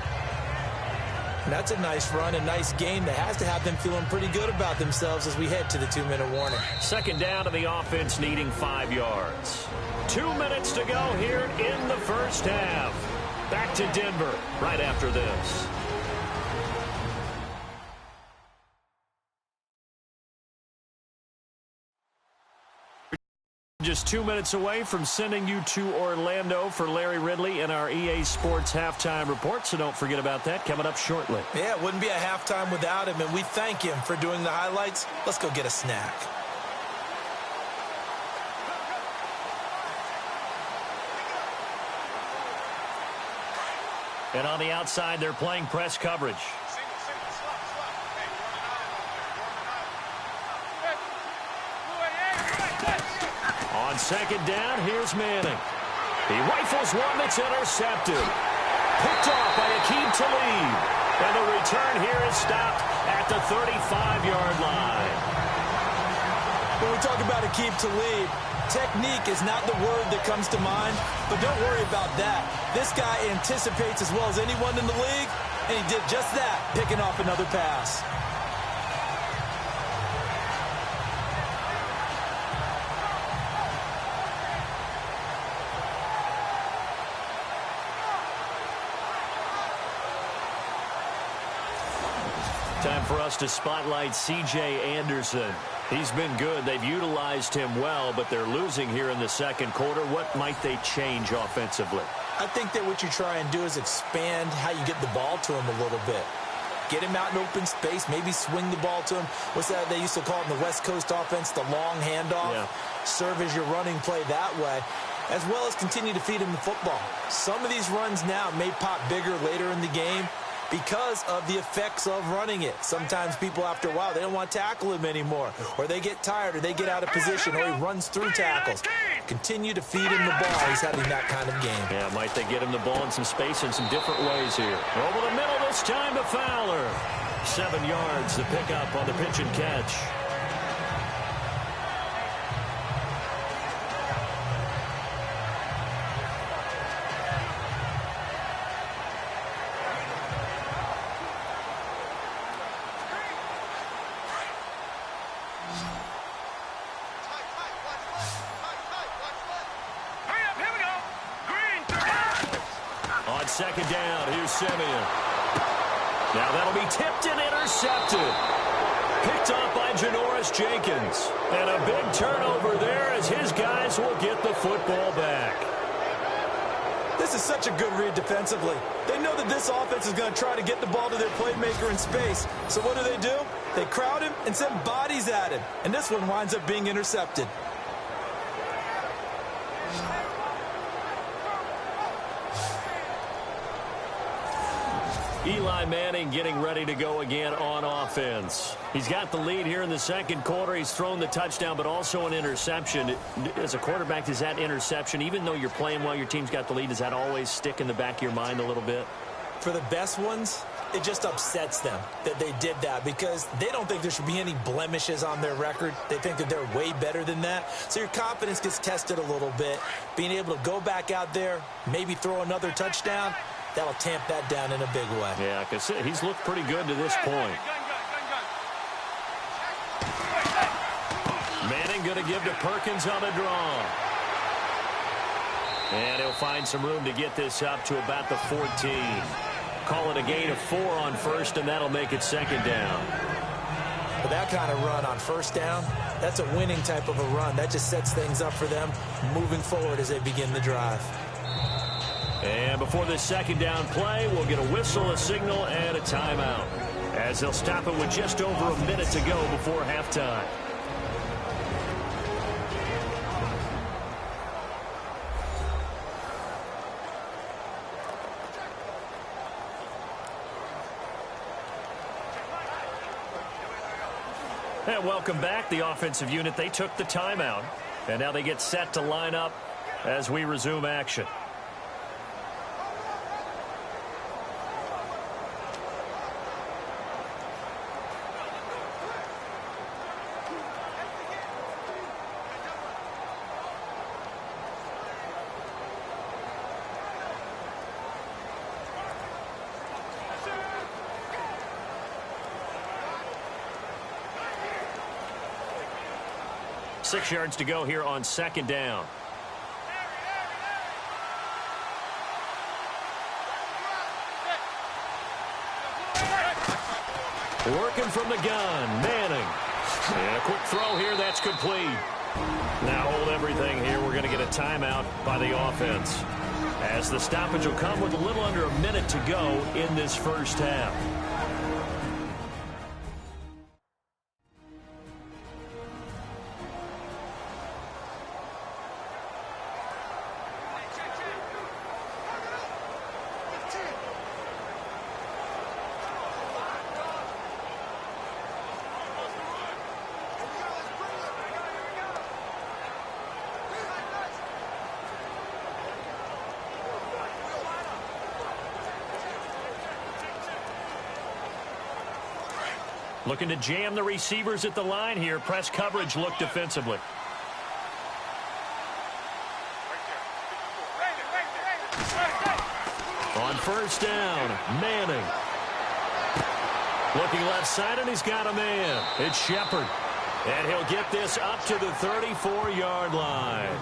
And that's a nice run, a nice game that has to have them feeling pretty good about themselves as we head to the 2-minute warning. Second down to the offense needing 5 yards. 2 minutes to go here in the first half. Back to Denver right after this. Just 2 minutes away from sending you to Orlando for Larry Ridley and our EA Sports Halftime Report, so don't forget about that coming up shortly. Yeah, it wouldn't be a halftime without him, and we thank him for doing the highlights. Let's go get a snack. And on the outside, they're playing press coverage. On second down, here's Manning. He rifles one that's intercepted. Picked off by Aqib Talib. And the return here is stopped at the 35-yard line. When we talk about Aqib Talib, technique is not the word that comes to mind, but don't worry about that. This guy anticipates as well as anyone in the league, and he did just that, picking off another pass. Time for us to spotlight C.J. Anderson. He's been good. They've utilized him well, but they're losing here in the second quarter. What might they change offensively? I think that what you try and do is expand how you get the ball to him a little bit. Get him out in open space, maybe swing the ball to him. What's that they used to call it in the West Coast offense, the long handoff? Yeah. Serve as your running play that way, as well as continue to feed him the football. Some of these runs now may pop bigger later in the game because of the effects of running it. Sometimes people, after a while, they don't want to tackle him anymore, or they get tired, or they get out of position, or he runs through tackles. Continue to feed him the ball. He's having that kind of game. Yeah, might they get him the ball in some space in some different ways here. Over the middle this time to Fowler. 7 yards to pick up on the pitch and catch. Second down, here's Simeon. Now that'll be tipped and intercepted. Picked up by Janoris Jenkins. And a big turnover there as his guys will get the football back. This is such a good read defensively. They know that this offense is going to try to get the ball to their playmaker in space. So what do? They crowd him and send bodies at him. And this one winds up being intercepted. Eli Manning getting ready to go again on offense. He's got the lead here in the second quarter. He's thrown the touchdown, but also an interception. As a quarterback, does that interception, even though you're playing well, your team's got the lead, does that always stick in the back of your mind a little bit? For the best ones, it just upsets them that they did that because they don't think there should be any blemishes on their record. They think that they're way better than that. So your confidence gets tested a little bit. Being able to go back out there, maybe throw another touchdown, that'll tamp that down in a big way. Yeah, because he's looked pretty good to this point. Manning going to give to Perkins on a draw. And he'll find some room to get this up to about the 14. Call it a gain of 4 on first, and that'll make it second down. With that kind of run on first down, that's a winning type of a run. That just sets things up for them moving forward as they begin the drive. And before this second down play, we'll get a whistle, a signal, and a timeout, as they'll stop it with just over a minute to go before halftime. And welcome back. The offensive unit, they took the timeout, and now they get set to line up as we resume action. Six yards to go here on second down. Working from the gun, Manning. And a quick throw here, that's complete. Now hold everything here. We're going to get a timeout by the offense, as the stoppage will come with a little under a minute to go in this first half. Looking to jam the receivers at the line here. Press coverage look defensively. On first down, Manning. Looking left side, and he's got a man. It's Shepard. And he'll get this up to the 34-yard line.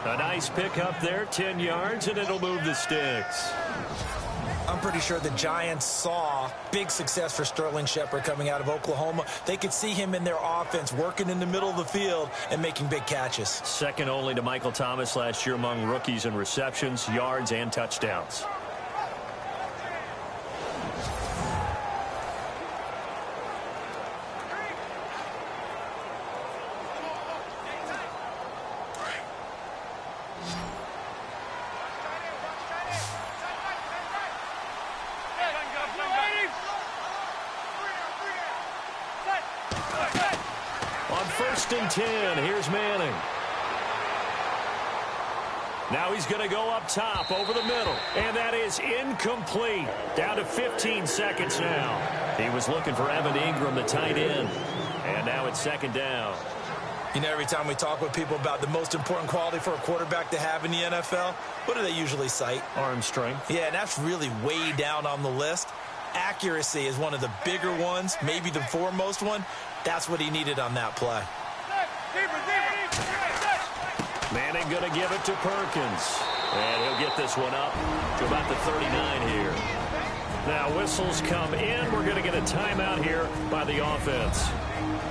A nice pickup there, 10 yards, and it'll move the sticks. I'm pretty sure the Giants saw big success for Sterling Shepard coming out of Oklahoma. They could see him in their offense working in the middle of the field and making big catches. Second only to Michael Thomas last year among rookies in receptions, yards, and touchdowns. First and 10. Here's Manning. Now he's going to go up top over the middle. And that is incomplete. Down to 15 seconds now. He was looking for Evan Ingram, the tight end. And now it's second down. You know, every time we talk with people about the most important quality for a quarterback to have in the NFL, what do they usually cite? Arm strength. Yeah, and that's really way down on the list. Accuracy is one of the bigger ones, maybe the foremost one. That's what he needed on that play. Manning going to give it to Perkins. And he'll get this one up to about the 39 here. Now whistles come in. We're going to get a timeout here by the offense,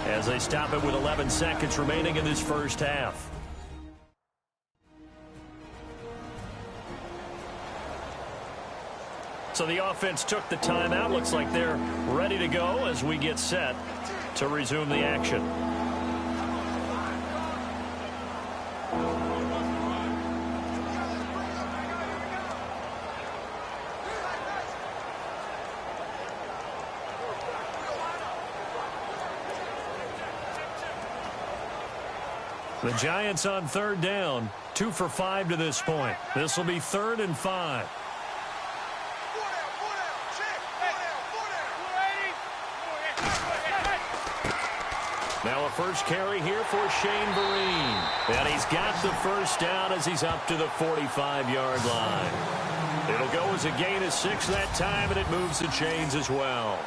as they stop it with 11 seconds remaining in this first half. So the offense took the timeout. Looks like they're ready to go as we get set to resume the action. The Giants on third down, 2 for 5 to this point. This will be 3rd and 5. Now a first carry here for Shane Vereen. And he's got the first down as he's up to the 45-yard line. It'll go as a gain of 6 that time, and it moves the chains as well.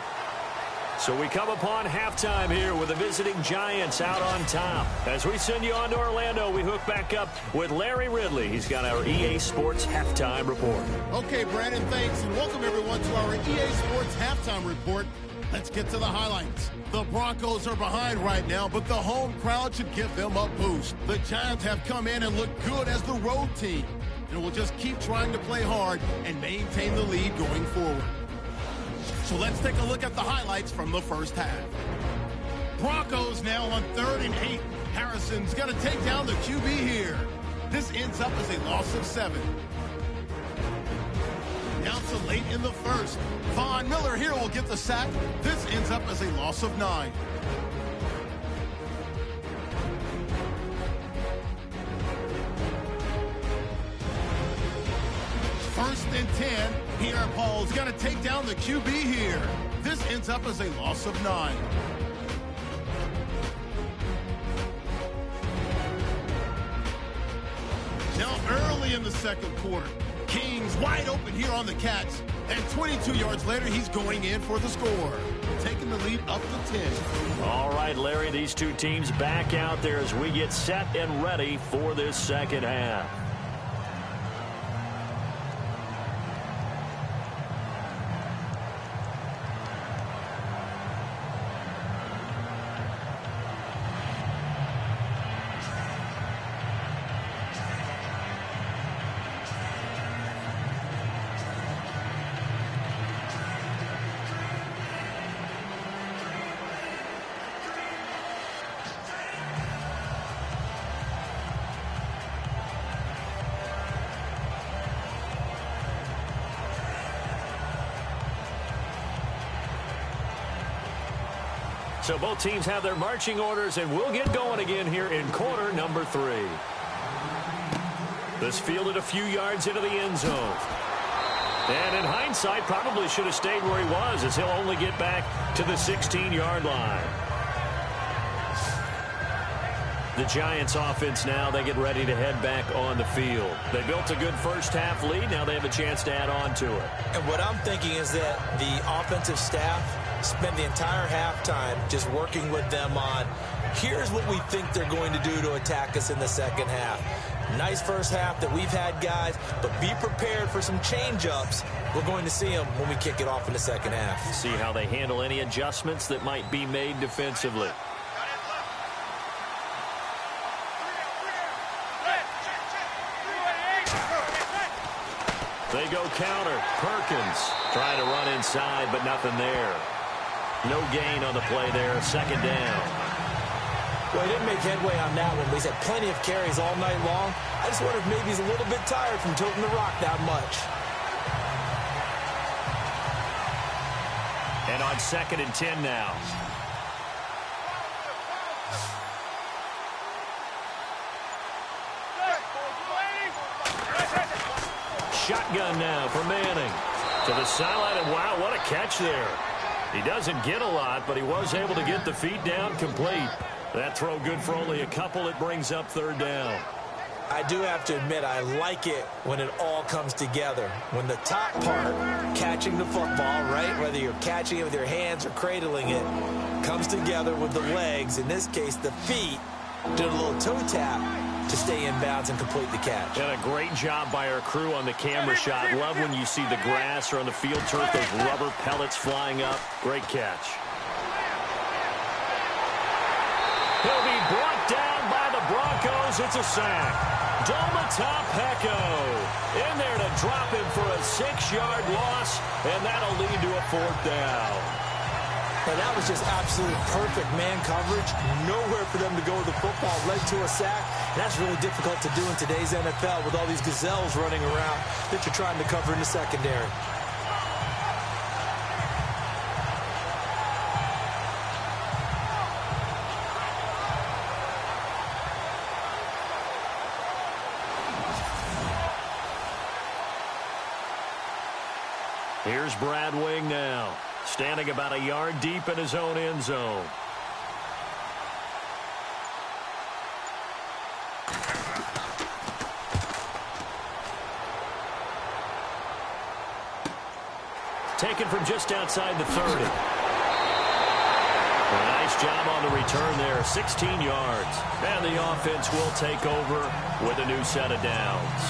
So we come upon halftime here with the visiting Giants out on top. As we send you on to Orlando, we hook back up with Larry Ridley. He's got our EA Sports Halftime Report. Okay, Brandon, thanks, and welcome everyone to our EA Sports Halftime Report. Let's get to the highlights. The Broncos are behind right now, but the home crowd should give them a boost. The Giants have come in and look good as the road team, and will just keep trying to play hard and maintain the lead going forward. So let's take a look at the highlights from the first half. Broncos now on 3rd and 8. Harrison's going to take down the QB here. This ends up as a loss of 7. Now to late in the first. Von Miller here will get the sack. This ends up as a loss of 9. First and 10. Pierre Paul's got to take down the QB here. This ends up as a loss of 9. Now early in the second quarter, King's wide open here on the catch. And 22 yards later, he's going in for the score, taking the lead up to 10. All right, Larry, these two teams back out there as we get set and ready for this second half. So both teams have their marching orders, and we'll get going again here in quarter number 3. This fielded a few yards into the end zone. And in hindsight, probably should have stayed where he was, as he'll only get back to the 16-yard line. The Giants offense now, they get ready to head back on the field. They built a good first half lead. Now they have a chance to add on to it. And what I'm thinking is that the offensive staff spend the entire halftime just working with them on, here's what we think they're going to do to attack us in the second half. Nice first half that we've had, guys, but be prepared for some change-ups. We're going to see them when we kick it off in the second half. See how they handle any adjustments that might be made defensively. They go counter. Perkins trying to run inside, but nothing there. No gain on the play there. Second down. Well, he didn't make headway on that one, but he's had plenty of carries all night long. I just wonder if maybe he's a little bit tired from tilting the rock that much. And on 2nd and 10 now. Shotgun now for Manning. To the sideline, and wow, what a catch there. He doesn't get a lot, but he was able to get the feet down complete. That throw good for only a couple. It brings up 3rd down. I do have to admit, I like it when it all comes together. When the top part, catching the football, right, whether you're catching it with your hands or cradling it, comes together with the legs, in this case the feet, did a little toe tap to stay in bounds and complete the catch. And a great job by our crew on the camera shot. Love when you see the grass or on the field turf, those rubber pellets flying up. Great catch. He'll be brought down by the Broncos. It's a sack. Domata in there to drop him for a 6-yard loss, and that'll lead to a 4th down. And that was just absolute perfect man coverage. Nowhere for them to go with the football. Led to a sack. And that's really difficult to do in today's NFL with all these gazelles running around that you're trying to cover in the secondary. Here's Brad Wing now, standing about a yard deep in his own end zone. Taken from just outside the 30. A nice job on the return there, 16 yards. And the offense will take over with a new set of downs.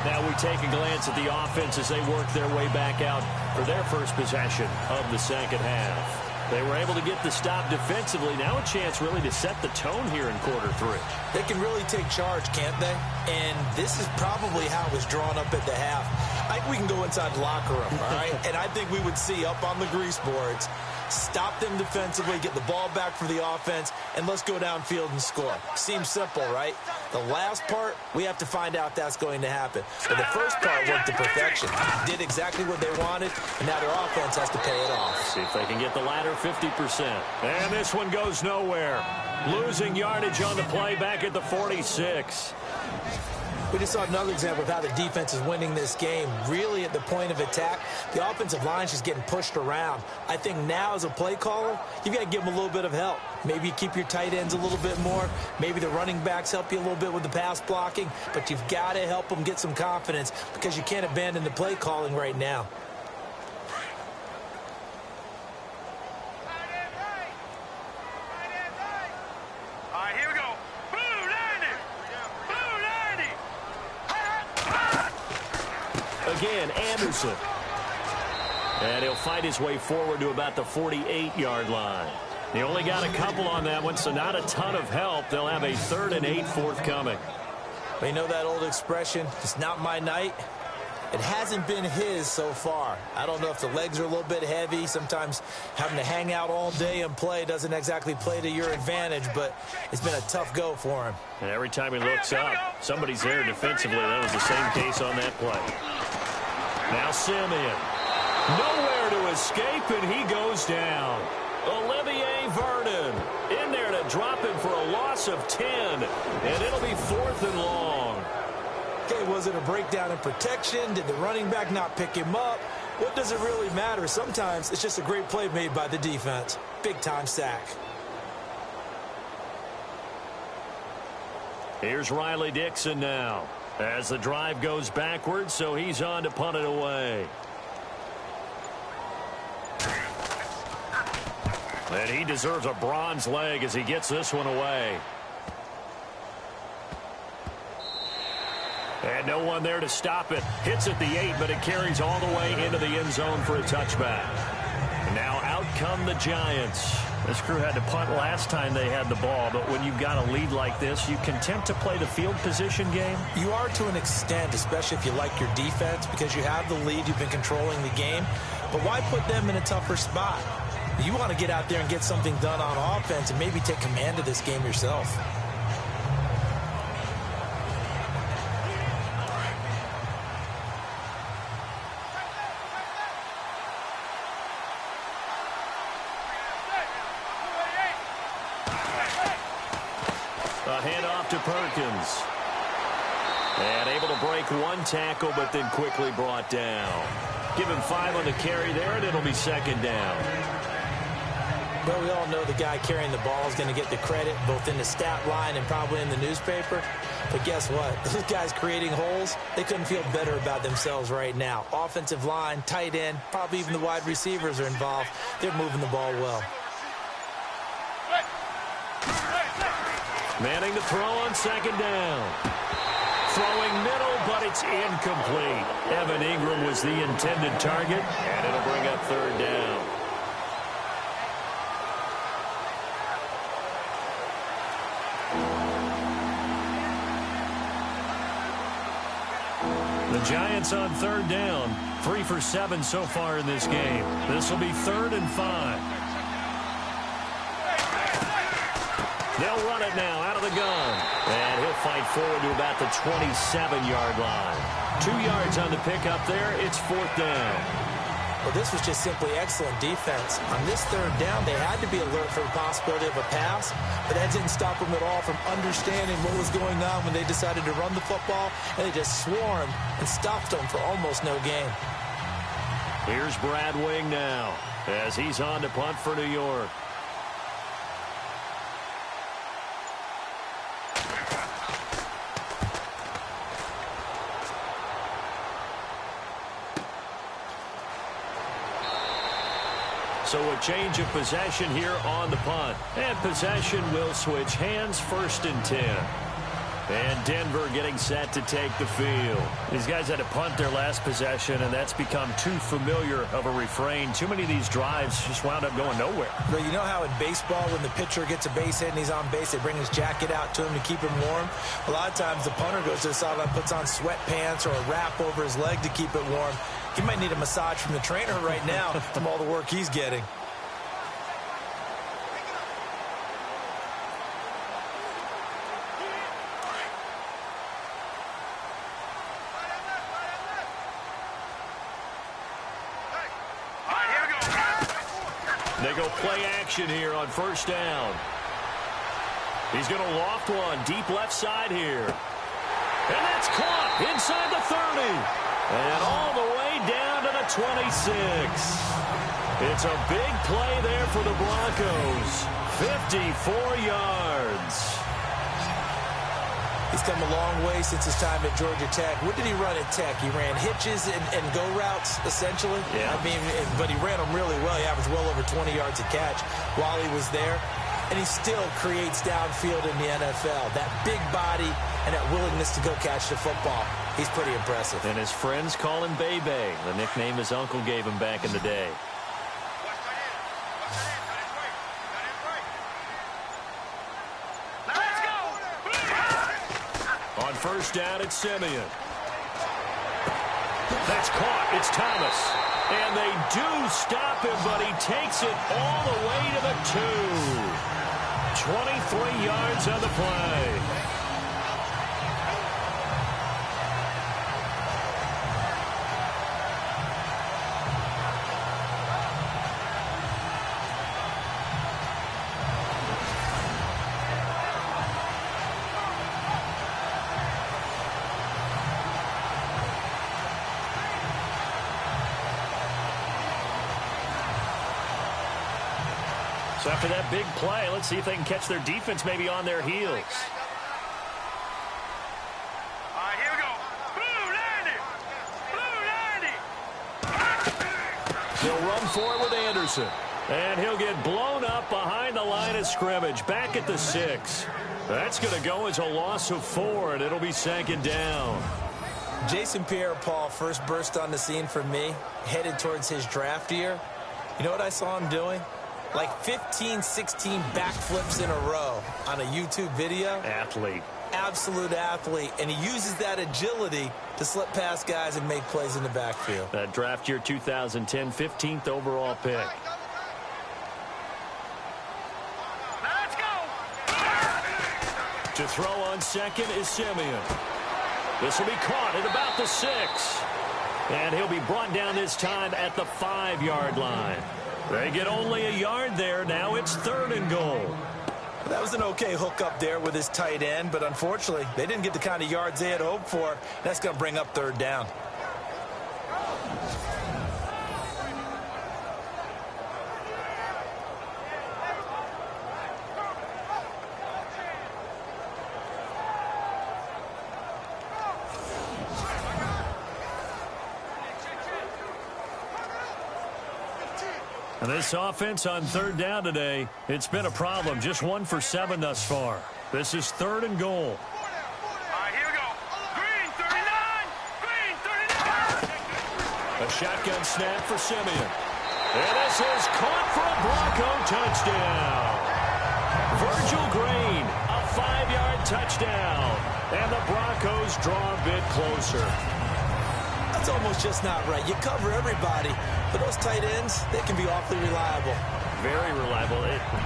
Now we take a glance at the offense as they work their way back out for their first possession of the second half. They were able to get the stop defensively. Now a chance really to set the tone here in quarter 3. They can really take charge, can't they? And this is probably how it was drawn up at the half. I think we can go inside the locker room, all right? And I think we would see up on the grease boards, stop them defensively, get the ball back for the offense, and let's go downfield and score. Seems simple, right? The last part, we have to find out if that's going to happen. But the first part worked to perfection. Did exactly what they wanted, and now their offense has to pay it off. See if they can get the latter 50%. And this one goes nowhere. Losing yardage on the play back at the 46. We just saw another example of how the defense is winning this game. Really at the point of attack, the offensive line is just getting pushed around. I think now as a play caller, you've got to give them a little bit of help. Maybe you keep your tight ends a little bit more. Maybe the running backs help you a little bit with the pass blocking. But you've got to help them get some confidence because you can't abandon the play calling right now. Again, Anderson. And he'll fight his way forward to about the 48-yard line. He only got a couple on that one, so not a ton of help. They'll have a 3rd and 8 forthcoming. Well, you know that old expression, it's not my night? It hasn't been his so far. I don't know if the legs are a little bit heavy. Sometimes having to hang out all day and play doesn't exactly play to your advantage, but it's been a tough go for him. And every time he looks up, somebody's there defensively. That was the same case on that play. Now Simeon. Nowhere to escape, and he goes down. Olivier Vernon in there to drop him for a loss of 10, and it'll be 4th and long. Okay, was it a breakdown in protection? Did the running back not pick him up? What does it really matter? Sometimes it's just a great play made by the defense. Big-time sack. Here's Riley Dixon now as the drive goes backwards, so he's on to punt it away. And he deserves a bronze leg as he gets this one away. And no one there to stop it. Hits at the 8, but it carries all the way into the end zone for a touchback. And now out come the Giants. This crew had to punt last time they had the ball, but when you've got a lead like this, you content to play the field position game? You are to an extent, especially if you like your defense, because you have the lead, you've been controlling the game. But why put them in a tougher spot? You want to get out there and get something done on offense and maybe take command of this game yourself. A handoff to Perkins. And able to break one tackle, but then quickly brought down. Give him 5 on the carry there, and it'll be 2nd down. Well, we all know the guy carrying the ball is going to get the credit, both in the stat line and probably in the newspaper. But guess what? Those guys creating holes, they couldn't feel better about themselves right now. Offensive line, tight end, probably even the wide receivers are involved. They're moving the ball well. Manning to throw on 2nd down. Throwing middle, but it's incomplete. Evan Ingram was the intended target, and it'll bring up 3rd down. The Giants on 3rd down. 3 for 7 so far in this game. This will be 3rd and 5. They'll run it now out of the gun. And he'll fight forward to about the 27-yard line. 2 yards on the pickup there. It's 4th down. Well, this was just simply excellent defense. On this 3rd down, they had to be alert for the possibility of a pass, but that didn't stop them at all from understanding what was going on when they decided to run the football, and they just swarmed and stopped them for almost no gain. Here's Brad Wing now as he's on to punt for New York. So a change of possession here on the punt. And possession will switch hands, 1st and 10. And Denver getting set to take the field. These guys had to punt their last possession, and that's become too familiar of a refrain. Too many of these drives just wound up going nowhere. But you know how in baseball, when the pitcher gets a base hit and he's on base, they bring his jacket out to him to keep him warm? A lot of times the punter goes to the sideline, puts on sweatpants or a wrap over his leg to keep it warm. He might need a massage from the trainer right now from all the work he's getting. They go play action here on 1st down. He's going to loft one deep left side here. And that's caught inside the 30. And all the way down to the 26. It's a big play there for the Broncos. 54 yards. He's come a long way since his time at Georgia Tech. What did he run at Tech? He ran hitches and go routes, essentially. Yeah. I mean, but he ran them really well. He averaged well over 20 yards a catch while he was there. And he still creates downfield in the NFL. That big body and that willingness to go catch the football. He's pretty impressive. And his friends call him Bebe, the nickname his uncle gave him back in the day. On 1st down, it's Simeon. That's caught. It's Thomas. And they do stop him, but he takes it all the way to the 2. 23 yards on the play. So after that big play, let's see if they can catch their defense maybe on their heels. All right, here we go. Blue 90. He'll run for it with Anderson. And he'll get blown up behind the line of scrimmage. Back at the 6. That's going to go as a loss of 4, and it'll be 2nd down. Jason Pierre-Paul first burst on the scene for me, headed towards his draft year. You know what I saw him doing? Like 15, 16 backflips in a row on a YouTube video. Athlete. Absolute athlete. And he uses that agility to slip past guys and make plays in the backfield. That draft year 2010, 15th overall pick. Let's go. To throw on 2nd is Simeon. This will be caught at about the 6. And he'll be brought down this time at the 5-yard line. They get only a yard there. Now it's 3rd and goal. That was an okay hook up there with his tight end, but unfortunately, they didn't get the kind of yards they had hoped for. That's going to bring up 3rd down. And this offense on 3rd down today, it's been a problem. Just 1 for 7 thus far. This is 3rd and goal. All right, here we go. Green 39. Green 39. A shotgun snap for Simeon. And this is caught for a Bronco touchdown. Virgil Green, a 5-yard touchdown. And the Broncos draw a bit closer. That's almost just not right. You cover everybody, but those tight ends, they can be awfully reliable. Very reliable.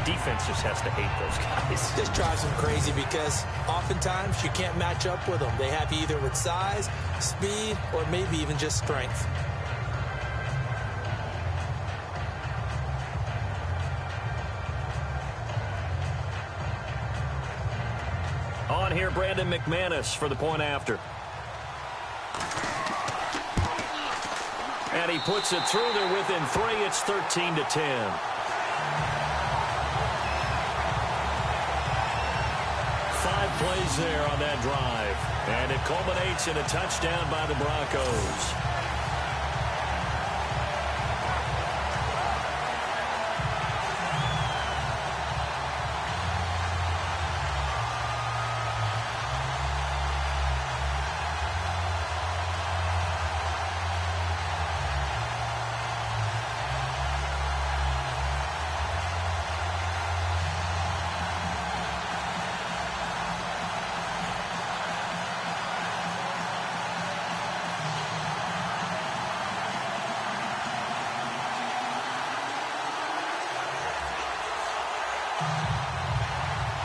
Defense just has to hate those guys. This drives them crazy because oftentimes you can't match up with them. They have you either with size, speed, or maybe even just strength. On here, Brandon McManus for the point after. And he puts it through. They're within 3. It's 13-10. 5 plays there on that drive. And it culminates in a touchdown by the Broncos.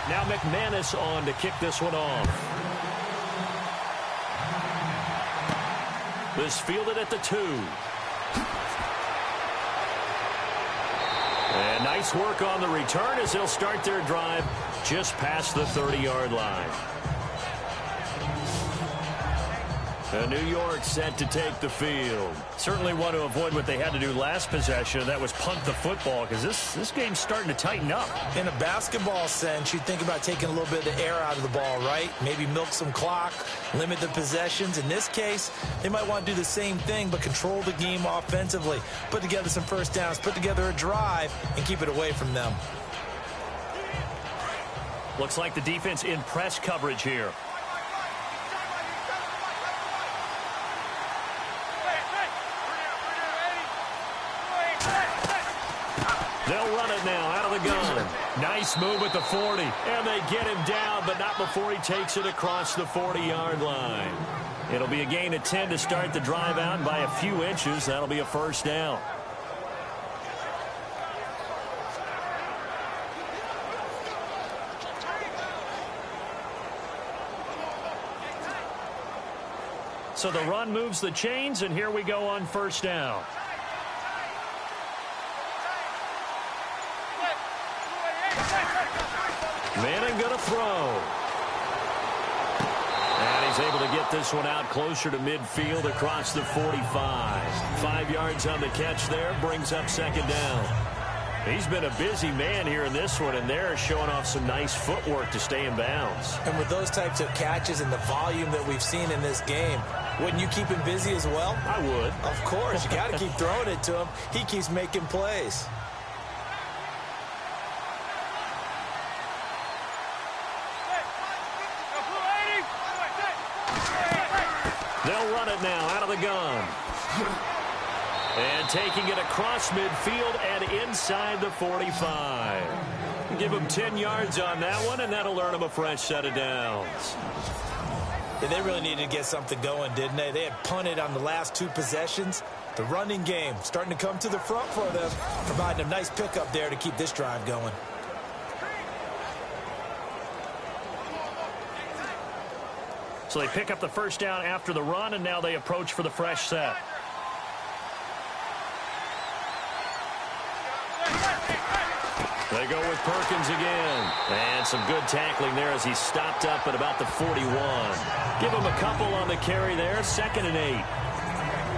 Now McManus on to kick this one off. This fielded at the 2. And nice work on the return as they'll start their drive just past the 30-yard line. New York set to take the field. Certainly want to avoid what they had to do last possession. That was punt the football, because this game's starting to tighten up. In a basketball sense, you think about taking a little bit of the air out of the ball, right? Maybe milk some clock, limit the possessions. In this case, they might want to do the same thing, but control the game offensively. Put together some first downs, put together a drive, and keep it away from them. Looks like the defense in press coverage here. They'll run it now out of the gun. Nice move at the 40. And they get him down, but not before he takes it across the 40-yard line. It'll be a gain of 10 to start the drive out, and by a few inches, that'll be a first down. So the run moves the chains, and here we go on first down. Manning going to throw. And he's able to get this one out closer to midfield across the 45. 5 yards on the catch there, brings up second down. He's been a busy man here in this one, and they're showing off some nice footwork to stay in bounds. And with those types of catches and the volume that we've seen in this game, wouldn't you keep him busy as well? I would. Of course. You got to keep throwing it to him. He keeps making plays. They'll run it now out of the gun. And taking it across midfield and inside the 45. Give him 10 yards on that one, and that'll earn him a fresh set of downs. Yeah, they really needed to get something going, didn't they? They had punted on the last 2 possessions. The running game starting to come to the front for them, providing a nice pickup there to keep this drive going. So they pick up the first down after the run, and now they approach for the fresh set. They go with Perkins again. And some good tackling there as he stopped up at about the 41. Give him a couple on the carry there. 2nd and 8.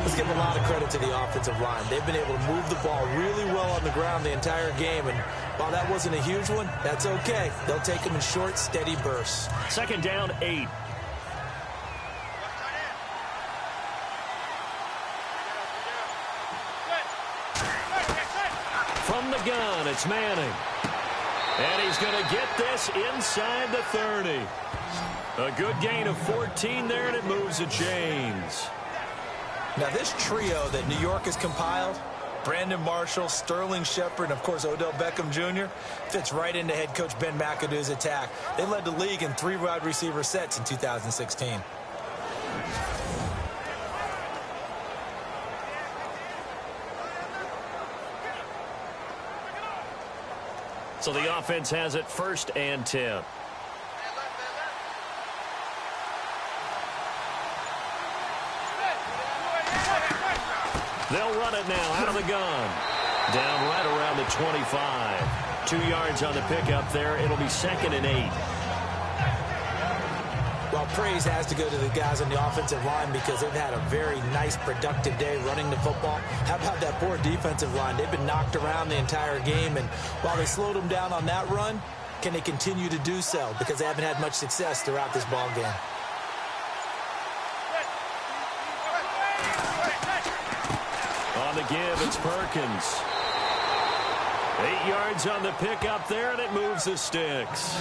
Let's give a lot of credit to the offensive line. They've been able to move the ball really well on the ground the entire game. And while that wasn't a huge one, that's okay. They'll take them in short, steady bursts. 2nd down, 8. From the gun, it's Manning. And he's going to get this inside the 30. A good gain of 14 there, and it moves the chains. Now, this trio that New York has compiled, Brandon Marshall, Sterling Shepard, and, of course, Odell Beckham Jr., fits right into head coach Ben McAdoo's attack. They led the league in 3 wide receiver sets in 2016. So the offense has it 1st and 10. They'll run it now out of the gun. Down right around the 25. 2 yards on the pickup there. It'll be 2nd and 8. Well, praise has to go to the guys on the offensive line because they've had a very nice, productive day running the football. How about that poor defensive line? They've been knocked around the entire game, and while they slowed them down on that run, can they continue to do so? Because they haven't had much success throughout this ball game. On the give, it's Perkins. 8 yards on the pickup there, and it moves the sticks.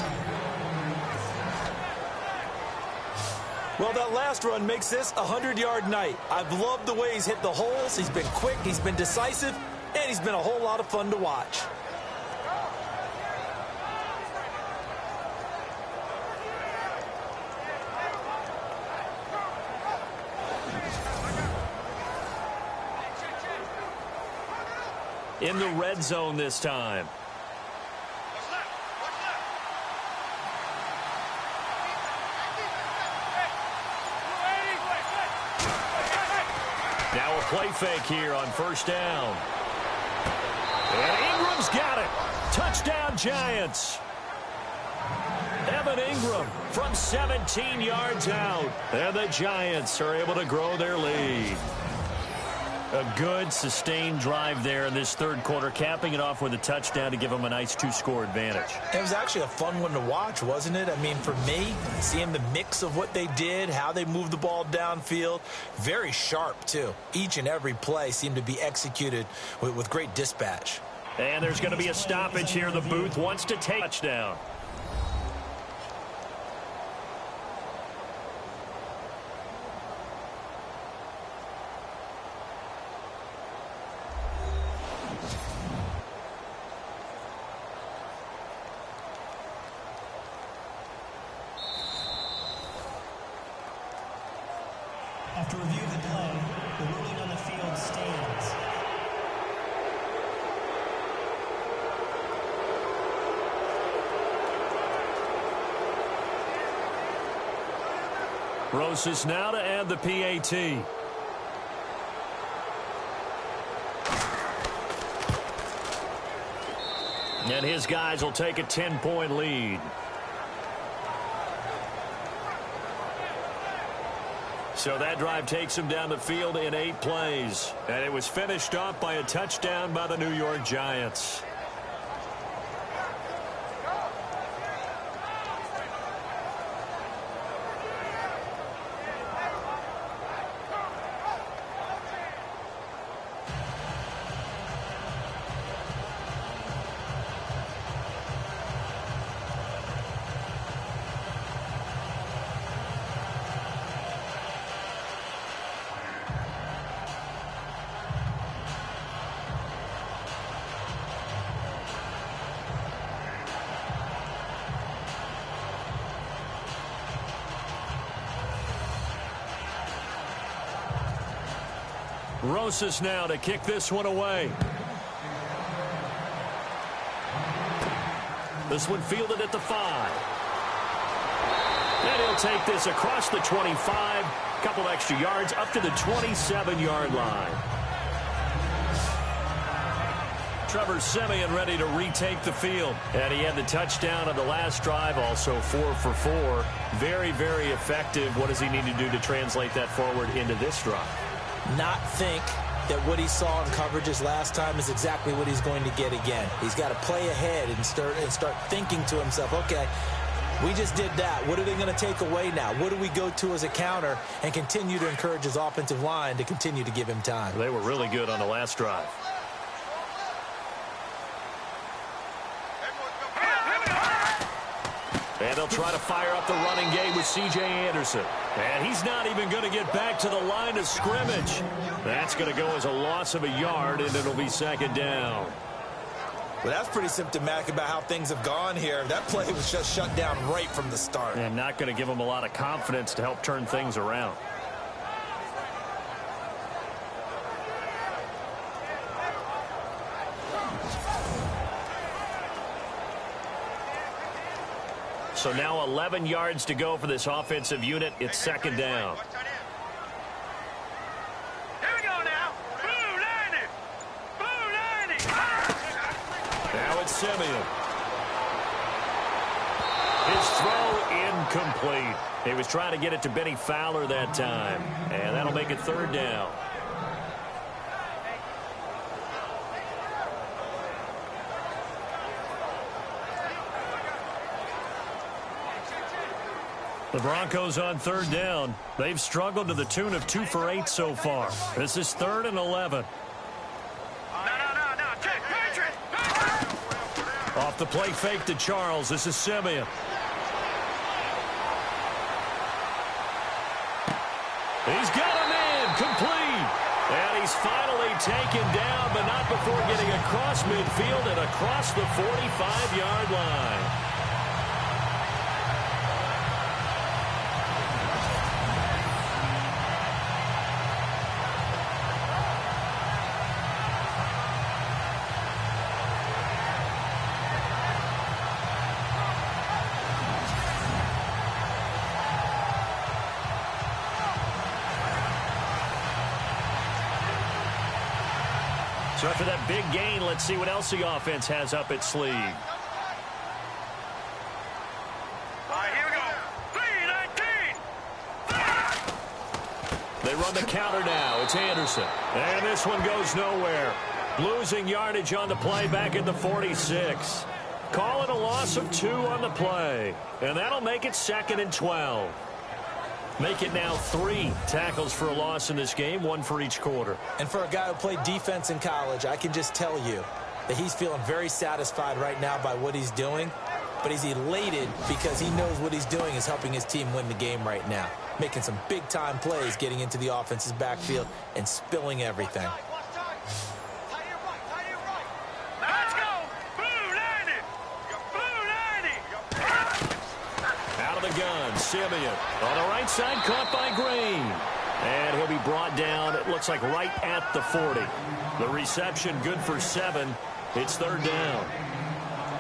Well, that last run makes this a 100-yard night. I've loved the way he's hit the holes. He's been quick, he's been decisive, and he's been a whole lot of fun to watch. In the red zone this time. Now a play fake here on first down. And Ingram's got it. Touchdown, Giants. Evan Ingram from 17 yards out. And the Giants are able to grow their lead. A good, sustained drive there in this third quarter, capping it off with a touchdown to give them a nice 2-score advantage. It was actually a fun one to watch, wasn't it? I mean, for me, seeing the mix of what they did, how they moved the ball downfield, very sharp, too. Each and every play seemed to be executed with great dispatch. And there's going to be a stoppage here. The booth wants to take a touchdown. After review of the play, the ruling on the field stands. Rosas now to add the PAT. And his guys will take a 10-point lead. So that drive takes him down the field in 8 plays. And it was finished off by a touchdown by the New York Giants. Rosas now to kick this one away. This one fielded at the 5. And he'll take this across the 25. Couple extra yards up to the 27-yard line. Trevor Siemian ready to retake the field. And he had the touchdown on the last drive, also 4 for 4. Very, very effective. What does he need to do to translate that forward into this drive? Not think that what he saw in coverages last time is exactly what he's going to get again. He's got to play ahead and start thinking to himself, okay, we just did that. What are they going to take away now? What do we go to as a counter? And continue to encourage his offensive line to continue to give him time. They were really good on the last drive. And they'll try to fire up the running game with C.J. Anderson. And he's not even going to get back to the line of scrimmage. That's going to go as a loss of a yard, and it'll be second down. Well, that's pretty symptomatic about how things have gone here. That play was just shut down right from the start. And not going to give him a lot of confidence to help turn things around. So now 11 yards to go for this offensive unit. It's second down. Here we go now. Blue 90. Blue 90. Now it's Siemian. His throw incomplete. He was trying to get it to Benny Fowler that time, and that'll make it third down. The Broncos on third down. They've struggled to the tune of 2 for 8 so far. This is 3rd and 11. Off the play fake to Charles. This is Simeon. He's got a man complete. And he's finally taken down, but not before getting across midfield and across the 45-yard line. So after that big gain, let's see what else the offense has up its sleeve. All right, here we go. 3-19. They run the counter now. It's Anderson. And this one goes nowhere. Losing yardage on the play back at the 46. Call it a loss of 2 on the play. And that'll make it 2nd and 12. Make it now 3 tackles for a loss in this game, 1 for each quarter. And for a guy who played defense in college, I can just tell you that he's feeling very satisfied right now by what he's doing. But he's elated because he knows what he's doing is helping his team win the game right now. Making some big-time plays, getting into the offense's backfield and spilling everything. Let's go. Blue 90. Blue 90. Out of the gun, Simeon. On the right side, caught by Green. And he'll be brought down, it looks like right at the 40. The reception good for 7. It's 3rd down.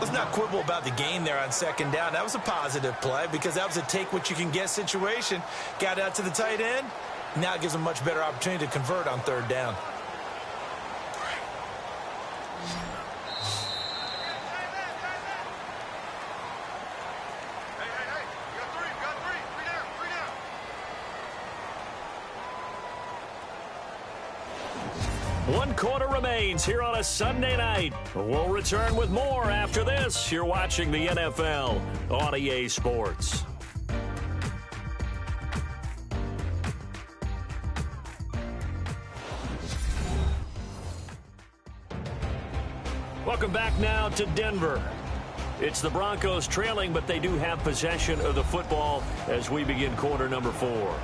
Let's not quibble about the gain there on 2nd down. That was a positive play because that was a take-what-you-can-get situation. Got out to the tight end. Now it gives them a much better opportunity to convert on 3rd down. One quarter remains here on a Sunday night. We'll return with more after this. You're watching the NFL on EA Sports. Welcome back now to Denver. It's the Broncos trailing, but they do have possession of the football as we begin quarter number 4.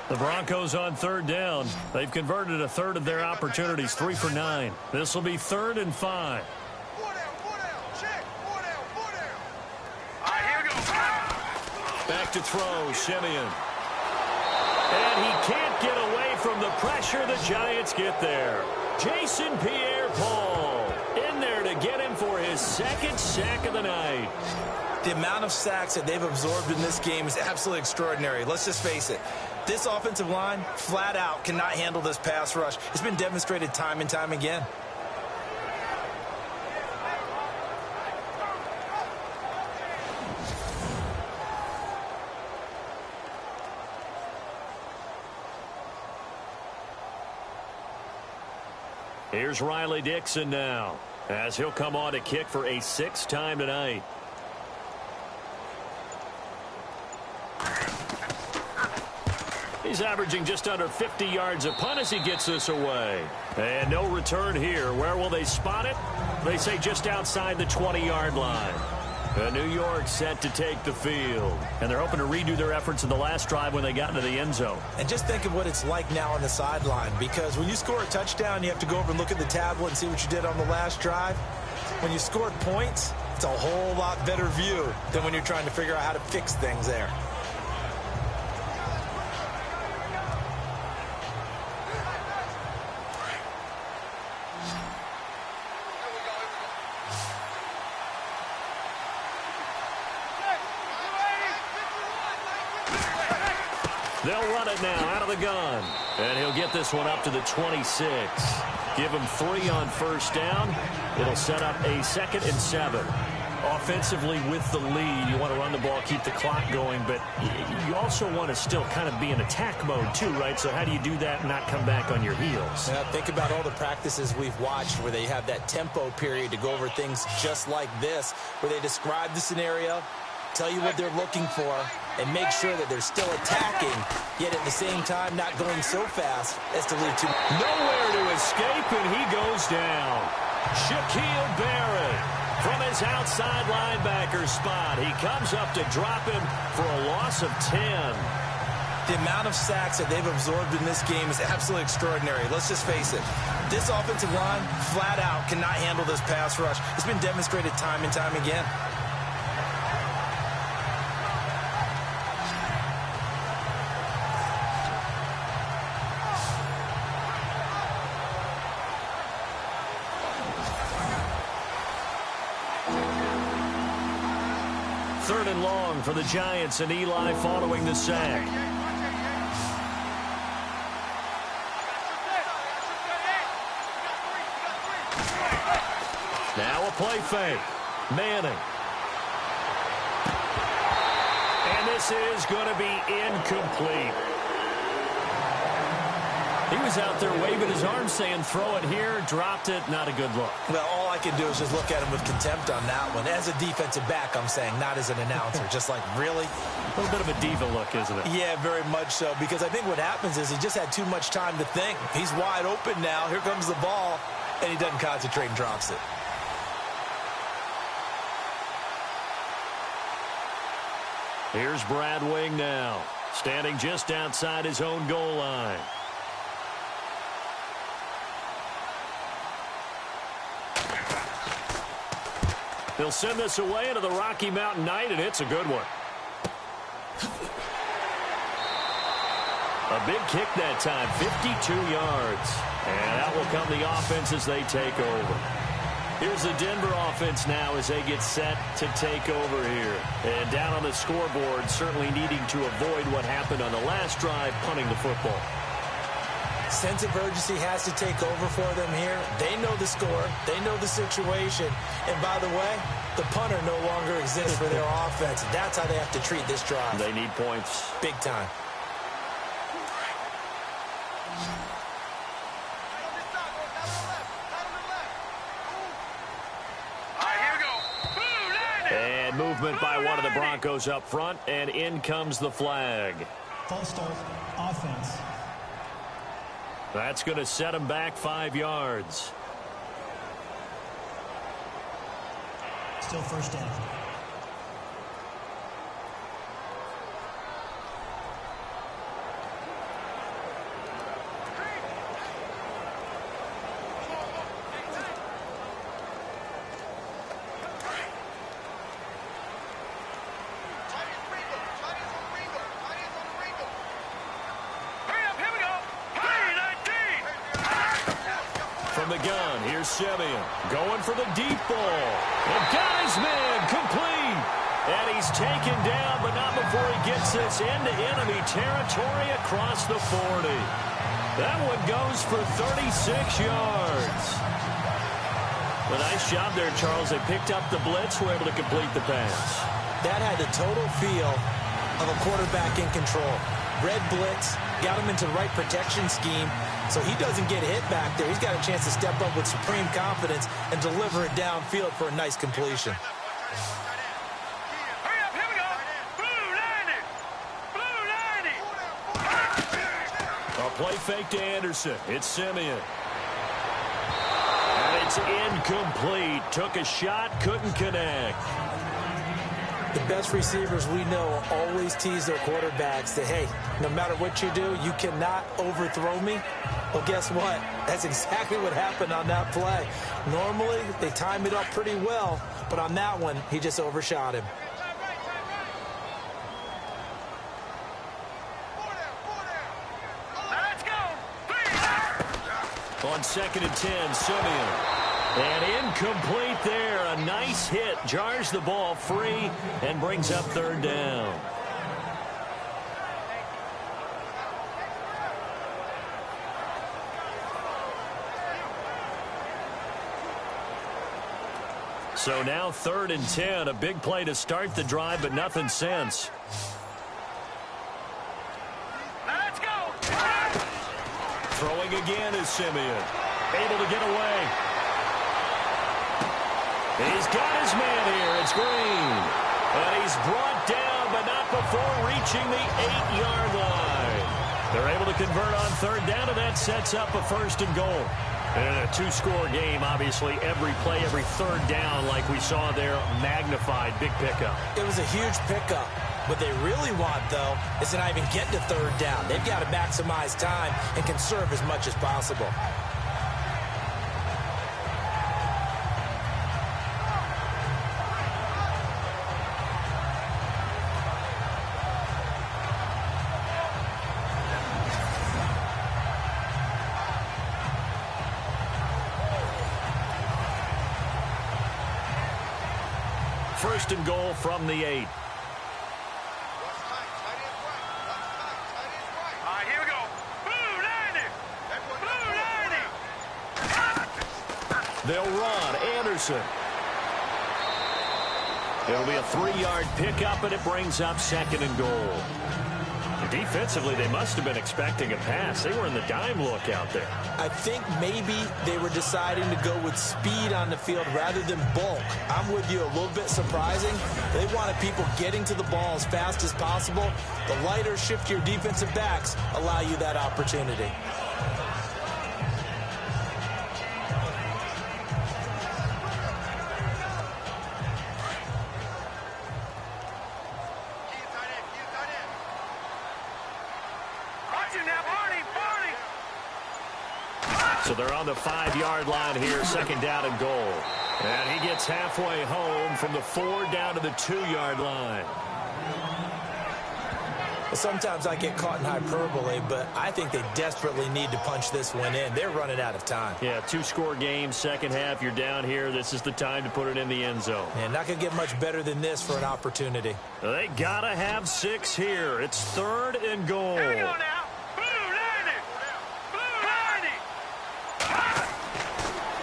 The Broncos on 3rd down. They've converted a 1/3 of their opportunities, 3 for 9. This will be 3rd and 5. Back to throw, Simeon. And he can't get away from the pressure. The Giants get there. Jason Pierre-Paul in there to get him for his 2nd sack of the night. The amount of sacks that they've absorbed in this game is absolutely extraordinary. Let's just face it. This offensive line, flat out, cannot handle this pass rush. It's been demonstrated time and time again. Here's Riley Dixon now, as he'll come on to kick for a 6th time tonight. He's averaging just under 50 yards a punt as he gets this away. And no return here. Where will they spot it? They say just outside the 20-yard line. New York set to take the field. And they're hoping to redo their efforts in the last drive when they got into the end zone. And just think of what it's like now on the sideline, because when you score a touchdown, you have to go over and look at the tablet and see what you did on the last drive. When you scored points, it's a whole lot better view than when you're trying to figure out how to fix things there. They'll run it now out of the gun. And he'll get this one up to the 26. Give him 3 on first down. It'll set up a 2nd and 7. Offensively with the lead, you want to run the ball, keep the clock going, but you also want to still kind of be in attack mode too, right? So how do you do that and not come back on your heels? Yeah, think about all the practices we've watched where they have that tempo period to go over things just like this, where they describe the scenario, tell you what they're looking for, and make sure that they're still attacking, yet at the same time not going so fast as to lead to nowhere to escape, and he goes down. Shaquille Barrett from his outside linebacker spot. He comes up to drop him for a loss of 10. The amount of sacks that they've absorbed in this game is absolutely extraordinary. Let's just face it. This offensive line, flat out, cannot handle this pass rush. It's been demonstrated time and time again. Third and long for the Giants and Eli following the sack. Now a play fake. Manning. And this is going to be incomplete. He was out there waving his arms saying throw it here, dropped it, not a good look. Well, all I can do is just look at him with contempt on that one. As a defensive back, I'm saying, not as an announcer. Just like, really? A little bit of a diva look, isn't it? Yeah, very much so, because I think what happens is he just had too much time to think. He's wide open now. Here comes the ball, and he doesn't concentrate and drops it. Here's Brad Wing now, standing just outside his own goal line. He'll send this away into the Rocky Mountain night, and it's a good one. A big kick that time, 52 yards. And out will come the offense as they take over. Here's the Denver offense now as they get set to take over here. And down on the scoreboard, certainly needing to avoid what happened on the last drive, punting the football. Sense of urgency has to take over for them here. They know the score. They know the situation. And by the way, the punter no longer exists for their offense. That's how they have to treat this drive. They need points. Big time. And movement by one of the Broncos up front, and in comes the flag. False start, offense. That's going to set him back 5 yards. Still first down. From the gun, here's Simeon going for the deep ball. And got his man complete. And he's taken down, but not before he gets this into enemy territory across the 40. That one goes for 36 yards. A nice job there, Charles. They picked up the blitz, were able to complete the pass. That had the total feel of a quarterback in control. Red blitz, got him into the right protection scheme, so he doesn't get hit back there. He's got a chance to step up with supreme confidence and deliver it downfield for a nice completion. Hurry up, here we go. Blue 90. A play fake to Anderson. It's Simeon. And it's incomplete. Took a shot, couldn't connect. The best receivers we know always tease their quarterbacks that, hey, no matter what you do, you cannot overthrow me. Well, guess what? That's exactly what happened on that play. Normally, they time it up pretty well, but on that one, he just overshot him. Let's go. On 2nd and 10, Simeon. And incomplete there. A nice hit. Jars the ball free and brings up 3rd down. So now 3rd and 10. A big play to start the drive, but nothing since. Let's go. Throwing again is Simeon. Able to get away. He's got his man here. It's Green. And he's brought down, but not before reaching the 8-yard line. They're able to convert on 3rd down, and that sets up a 1st and goal. And in a 2-score game, obviously, every play, every 3rd down, like we saw there, magnified. Big pickup. It was a huge pickup. What they really want, though, is to not even get to 3rd down. They've got to maximize time and conserve as much as possible. First and goal from the 8. Here we go. Blue 90. Blue 90. They'll run. Anderson. It'll be a 3-yard pickup, and it brings up 2nd and goal. Defensively, they must have been expecting a pass. They were in the dime look out there. I think maybe they were deciding to go with speed on the field rather than bulk. I'm with you, a little bit surprising. They wanted people getting to the ball as fast as possible. The lighter, shiftier defensive backs allow you that opportunity. So they're on the 5-yard line here, 2nd down and goal. And he gets halfway home from the 4 down to the 2-yard line. Sometimes I get caught in hyperbole, but I think they desperately need to punch this one in. They're running out of time. Yeah, 2-score game, second half, you're down here. This is the time to put it in the end zone. And not going to get much better than this for an opportunity. They got to have 6 here. It's 3rd and goal. Here we go now.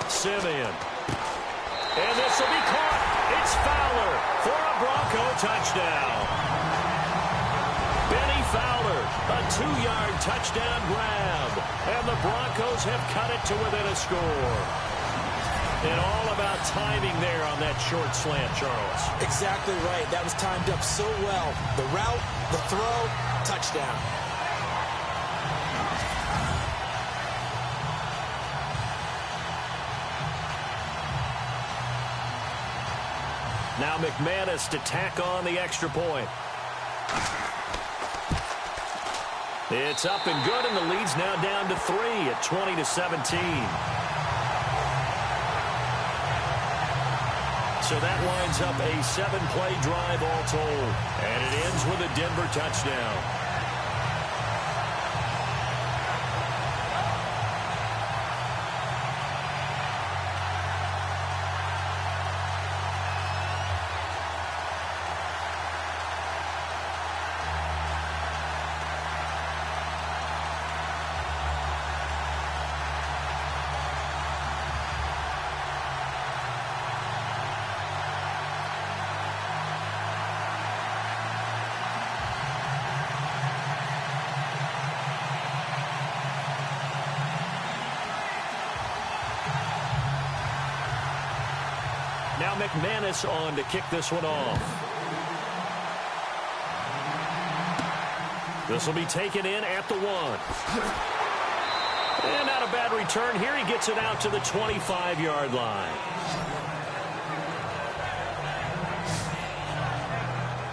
Simeon. And this will be caught. It's Fowler for a Bronco touchdown. Benny Fowler, a 2-yard touchdown grab. And the Broncos have cut it to within a score. And all about timing there on that short slant, Charles. Exactly right. That was timed up so well. The route, the throw, touchdown. Now McManus to tack on the extra point. It's up and good, and the lead's now down to 3 at 20-17. So that winds up a 7-play drive all told, and it ends with a Denver touchdown. Now McManus on to kick this one off. This will be taken in at the 1. And not a bad return here. He gets it out to the 25-yard line.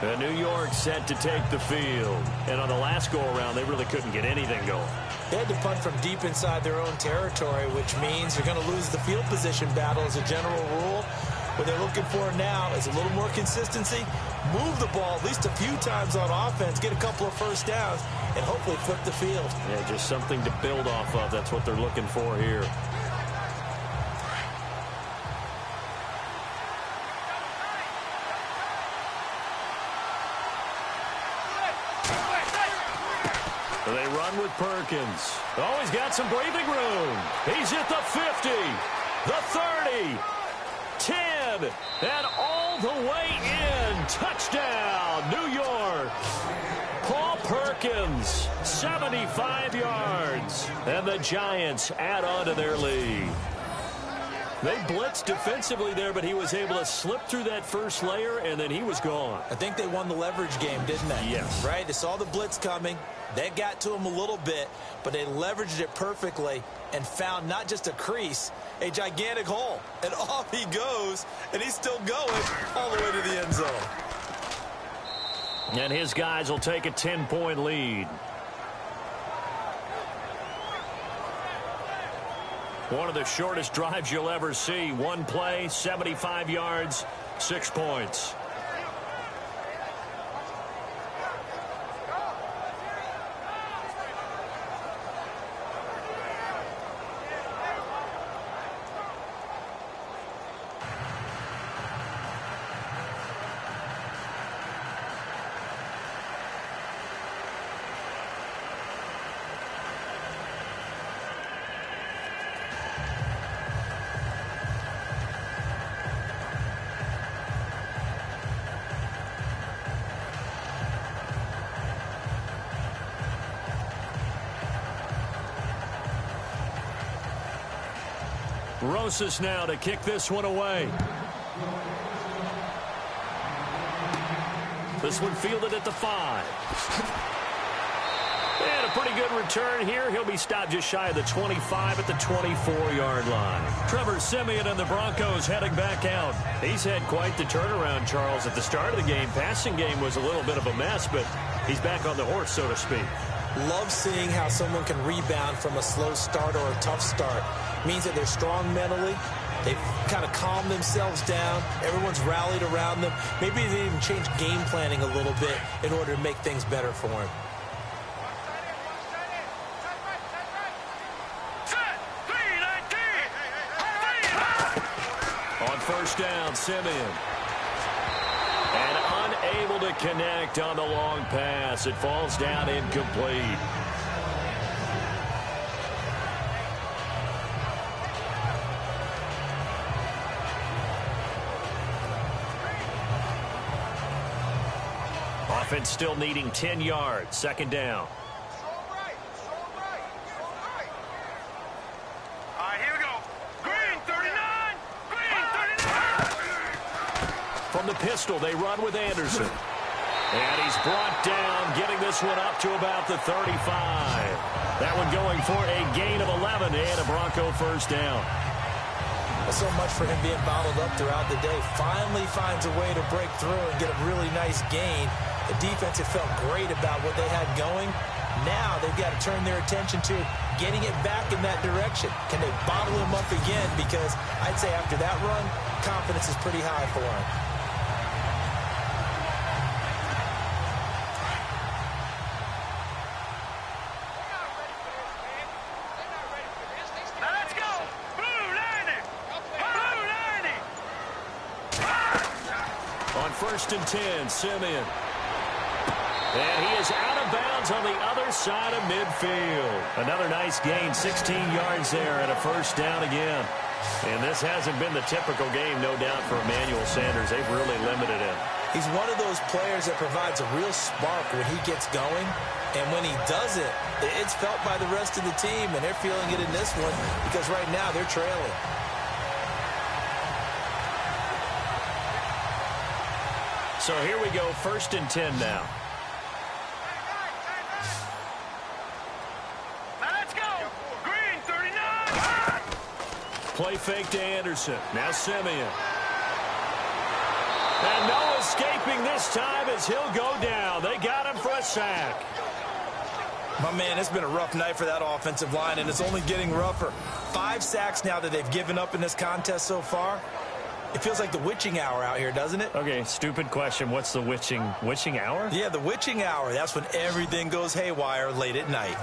And New York set to take the field. And on the last go-around, they really couldn't get anything going. They had to punt from deep inside their own territory, which means you're going to lose the field position battle as a general rule. What they're looking for now is a little more consistency, move the ball at least a few times on offense, get a couple of first downs, and hopefully flip the field. Yeah, just something to build off of. That's what they're looking for here. They run with Perkins. Oh, he's got some breathing room. He's at the 50, the 30, 10. in. And all the way in. Touchdown, New York. Paul Perkins, 75 yards. And the Giants add on to their lead. They blitzed defensively there, but he was able to slip through that first layer, and then he was gone. I think they won the leverage game, didn't they? Yes. Right? They saw the blitz coming. That got to him a little bit, but they leveraged it perfectly and found not just a crease, a gigantic hole. And off he goes, and he's still going all the way to the end zone. And his guys will take a 10-point lead. One of the shortest drives you'll ever see. One play, 75 yards, 6 points. Rosas now to kick this one away. This one fielded at the 5. And a pretty good return here. He'll be stopped just shy of the 25 at the 24-yard line. Trevor Siemian and the Broncos heading back out. He's had quite the turnaround, Charles. At the start of the game, passing game was a little bit of a mess, but he's back on the horse, so to speak. Love seeing how someone can rebound from a slow start or a tough start. Means that they're strong mentally. They've kind of calmed themselves down. Everyone's rallied around them. Maybe they even change game planning a little bit in order to make things better for him. On first down, Siemian. And unable to connect on the long pass. It falls down incomplete. Offense still needing 10 yards. Second down. Here we go. Green 39. Green 39. From the pistol, they run with Anderson. And he's brought down, getting this one up to about the 35. That one going for a gain of 11 and a Bronco first down. So much for him being bottled up throughout the day. Finally finds a way to break through and get a really nice gain. The defense had felt great about what they had going. Now they've got to turn their attention to getting it back in that direction. Can they bottle him up again? Because I'd say after that run, confidence is pretty high for him. Let's go. Blue 90. Blue 90. On first and 10, Siemian. And he is out of bounds on the other side of midfield. Another nice gain, 16 yards there and a first down again. And this hasn't been the typical game, no doubt, for Emmanuel Sanders. They've really limited him. He's one of those players that provides a real spark when he gets going. And when he does it, it's felt by the rest of the team, and they're feeling it in this one because right now they're trailing. So here we go, first and 10 now. Let's go. Green 39. Play fake to Anderson. Now Siemian. And no escaping this time as he'll go down. They got him for a sack. My man, it's been a rough night for that offensive line, and it's only getting rougher. 5 sacks now that they've given up in this contest so far. It feels like the witching hour out here, doesn't it? Okay, stupid question. What's the witching hour? Yeah, the witching hour. That's when everything goes haywire late at night.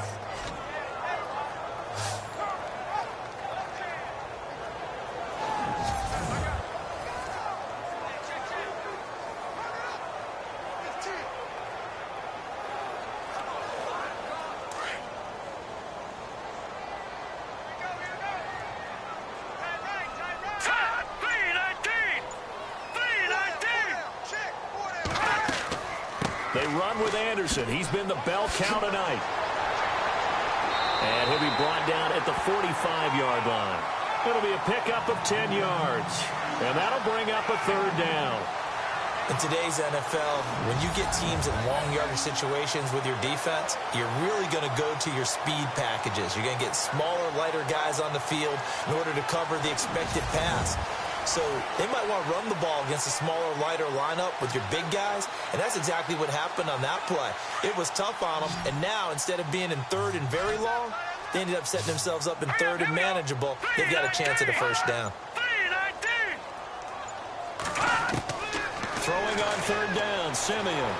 They run with Anderson. He's been the bell cow tonight. And he'll be brought down at the 45-yard line. It'll be a pickup of 10 yards. And that'll bring up a third down. In today's NFL, when you get teams in long yardage situations with your defense, you're really going to go to your speed packages. You're going to get smaller, lighter guys on the field in order to cover the expected pass. So they might want to run the ball against a smaller, lighter lineup with your big guys, and that's exactly what happened on that play. It was tough on them, and now instead of being in third and very long, they ended up setting themselves up in third and manageable. They've got a chance at a first down. Throwing on third down, Simeon.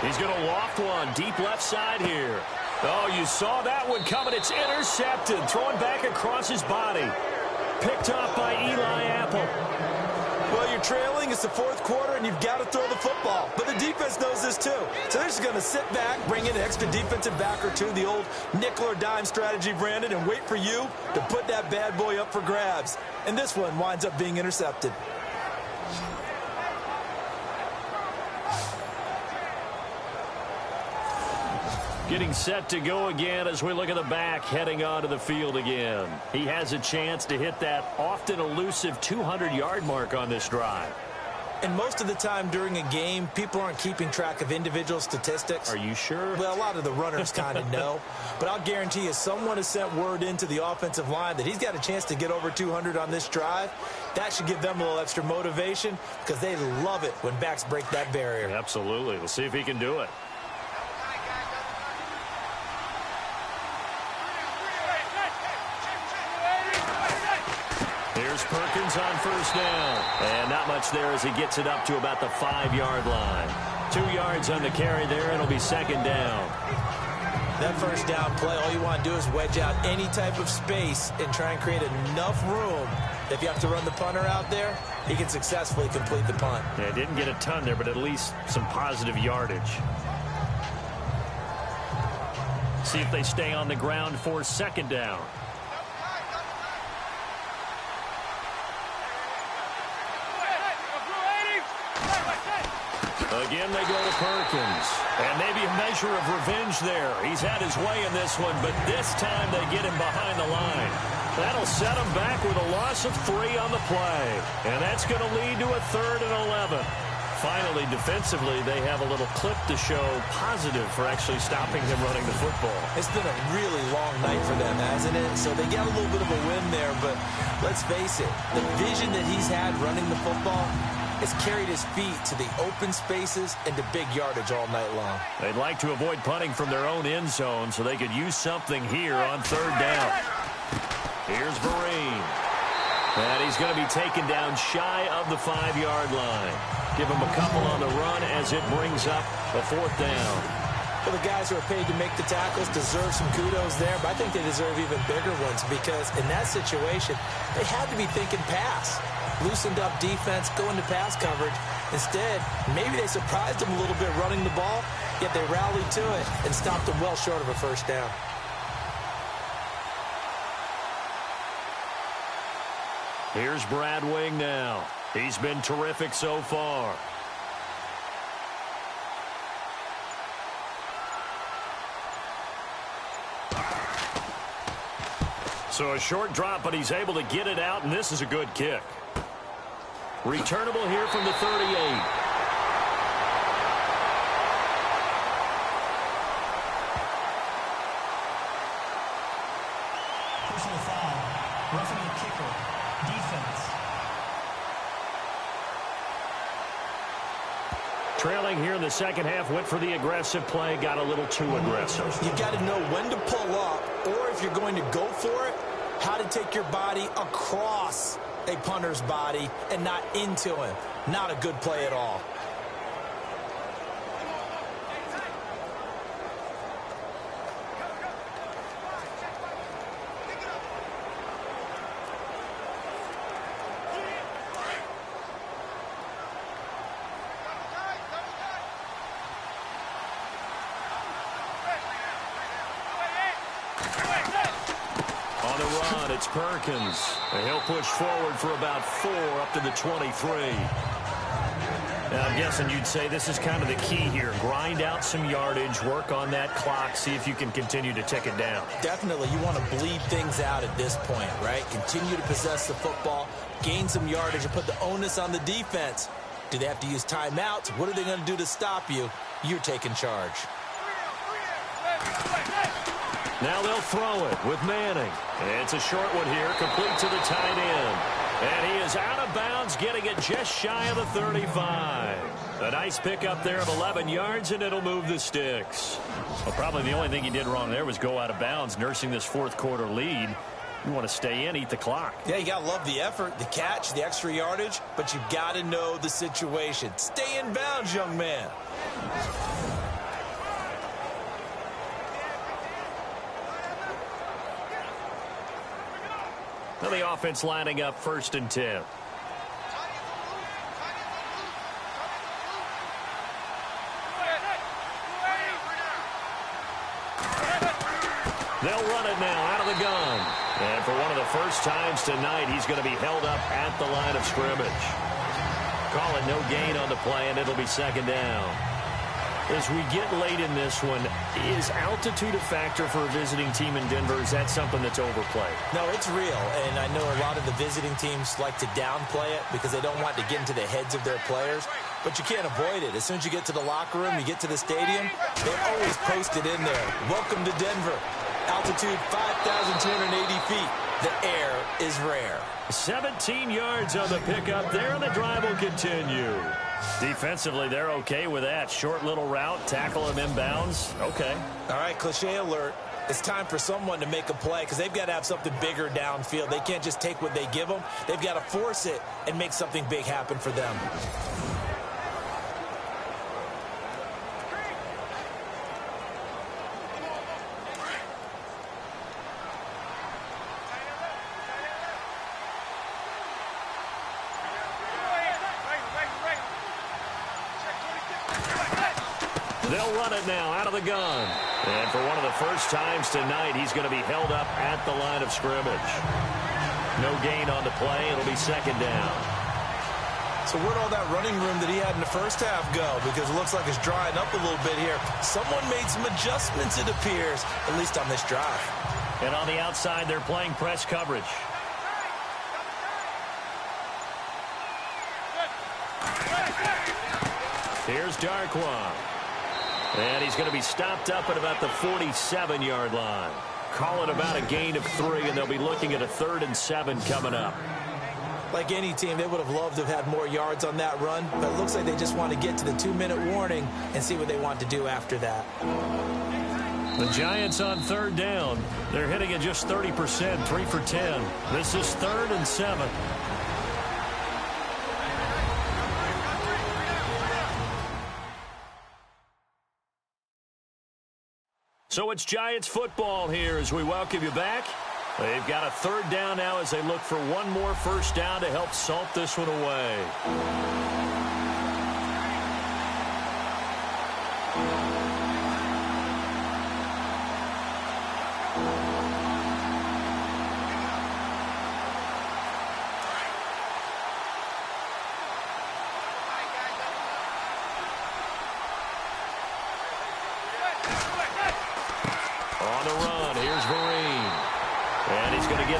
He's going to loft one deep left side here. Oh, you saw that one coming. It's intercepted. Throwing back across his body. Picked up by Eli Apple. Well, you're trailing. It's the fourth quarter, and you've got to throw the football. But the defense knows this, too. So they're just going to sit back, bring in an extra defensive back or two, the old nickel or dime strategy, Brandon, and wait for you to put that bad boy up for grabs. And this one winds up being intercepted. Getting set to go again as we look at the back heading onto the field again. He has a chance to hit that often elusive 200-yard mark on this drive. And most of the time during a game, people aren't keeping track of individual statistics. Are you sure? Well, a lot of the runners kind of know. But I'll guarantee you someone has sent word into the offensive line that he's got a chance to get over 200 on this drive. That should give them a little extra motivation because they love it when backs break that barrier. Absolutely. We'll see if he can do it. Here's Perkins on first down. And not much there as he gets it up to about the 5-yard line. 2 yards on the carry there. It'll be second down. That first down play, all you want to do is wedge out any type of space and try and create enough room. If you have to run the punter out there, he can successfully complete the punt. Yeah, didn't get a ton there, but at least some positive yardage. See if they stay on the ground for second down. Again, they go to Perkins. And maybe a measure of revenge there. He's had his way in this one, but this time they get him behind the line. That'll set him back with a loss of 3 on the play. And that's going to lead to a 3rd and 11. Finally, defensively, they have a little clip to show positive for actually stopping him running the football. It's been a really long night for them, hasn't it? So they got a little bit of a win there, but let's face it, the vision that he's had running the football has carried his feet to the open spaces and to big yardage all night long. They'd like to avoid punting from their own end zone so they could use something here on 3rd down. Here's Vereen. And he's going to be taken down shy of the 5-yard line. Give him a couple on the run as it brings up a 4th down. Well, the guys who are paid to make the tackles deserve some kudos there, but I think they deserve even bigger ones because in that situation, they had to be thinking pass. Loosened up defense, going to pass coverage. Instead, maybe they surprised them a little bit running the ball, yet they rallied to it and stopped them well short of a first down. Here's Brad Wing now. He's been terrific so far. So a short drop, but he's able to get it out, and this is a good kick. Returnable here from the 38. Personal foul. Roughing the kicker. Defense. Trailing here in the second half, went for the aggressive play, got a little too aggressive. You got to know when to pull up, or if you're going to go for it, how to take your body across a punter's body and not into him. Not a good play at all. On the run, it's Perkins. And he'll push forward for about 4 up to the 23. I'm guessing you'd say this is kind of the key here. Grind out some yardage, work on that clock, see if you can continue to tick it down. Definitely. You want to bleed things out at this point, right? Continue to possess the football, gain some yardage, and put the onus on the defense. Do they have to use timeouts? What are they going to do to stop you? You're taking charge. Now they'll throw it with Manning. It's a short one here, complete to the tight end. And he is out of bounds, getting it just shy of the 35. A nice pickup there of 11 yards, and it'll move the sticks. Well, probably the only thing he did wrong there was go out of bounds, nursing this fourth quarter lead. You want to stay in, eat the clock. Yeah, you got to love the effort, the catch, the extra yardage, but you got to know the situation. Stay in bounds, young man. Well, the offense lining up 1st and 10. They'll run it now out of the gun. And for one of the first times tonight, he's going to be held up at the line of scrimmage. Call it no gain on the play, and it'll be 2nd down. As we get late in this one, is altitude a factor for a visiting team in Denver? Is that something that's overplayed? No, it's real, and I know a lot of the visiting teams like to downplay it because they don't want to get into the heads of their players, but you can't avoid it. As soon as you get to the locker room, you get to the stadium, they always post it in there. Welcome to Denver. Altitude 5,280 feet. The air is rare. 17 yards on the pickup there, and the drive will continue. Defensively, they're okay with that. Short little route, tackle him inbounds. Okay. All right, cliche alert. It's time for someone to make a play because they've got to have something bigger downfield. They can't just take what they give them. They've got to force it and make something big happen for them. They'll run it now out of the gun. And for one of the first times tonight, he's going to be held up at the line of scrimmage. No gain on the play. It'll be 2nd down. So where'd all that running room that he had in the first half go? Because it looks like it's drying up a little bit here. Someone made some adjustments, it appears, at least on this drive. And on the outside, they're playing press coverage. Here's Darkwa. And he's going to be stopped up at about the 47-yard line. Call it about a gain of 3, and they'll be looking at a 3rd and 7 coming up. Like any team, they would have loved to have had more yards on that run, but it looks like they just want to get to the 2-minute warning and see what they want to do after that. The Giants on 3rd down. They're hitting at just 30%, 3 for 10. This is 3rd and 7. So it's Giants football here as we welcome you back. They've got a 3rd down now as they look for one more first down to help salt this one away.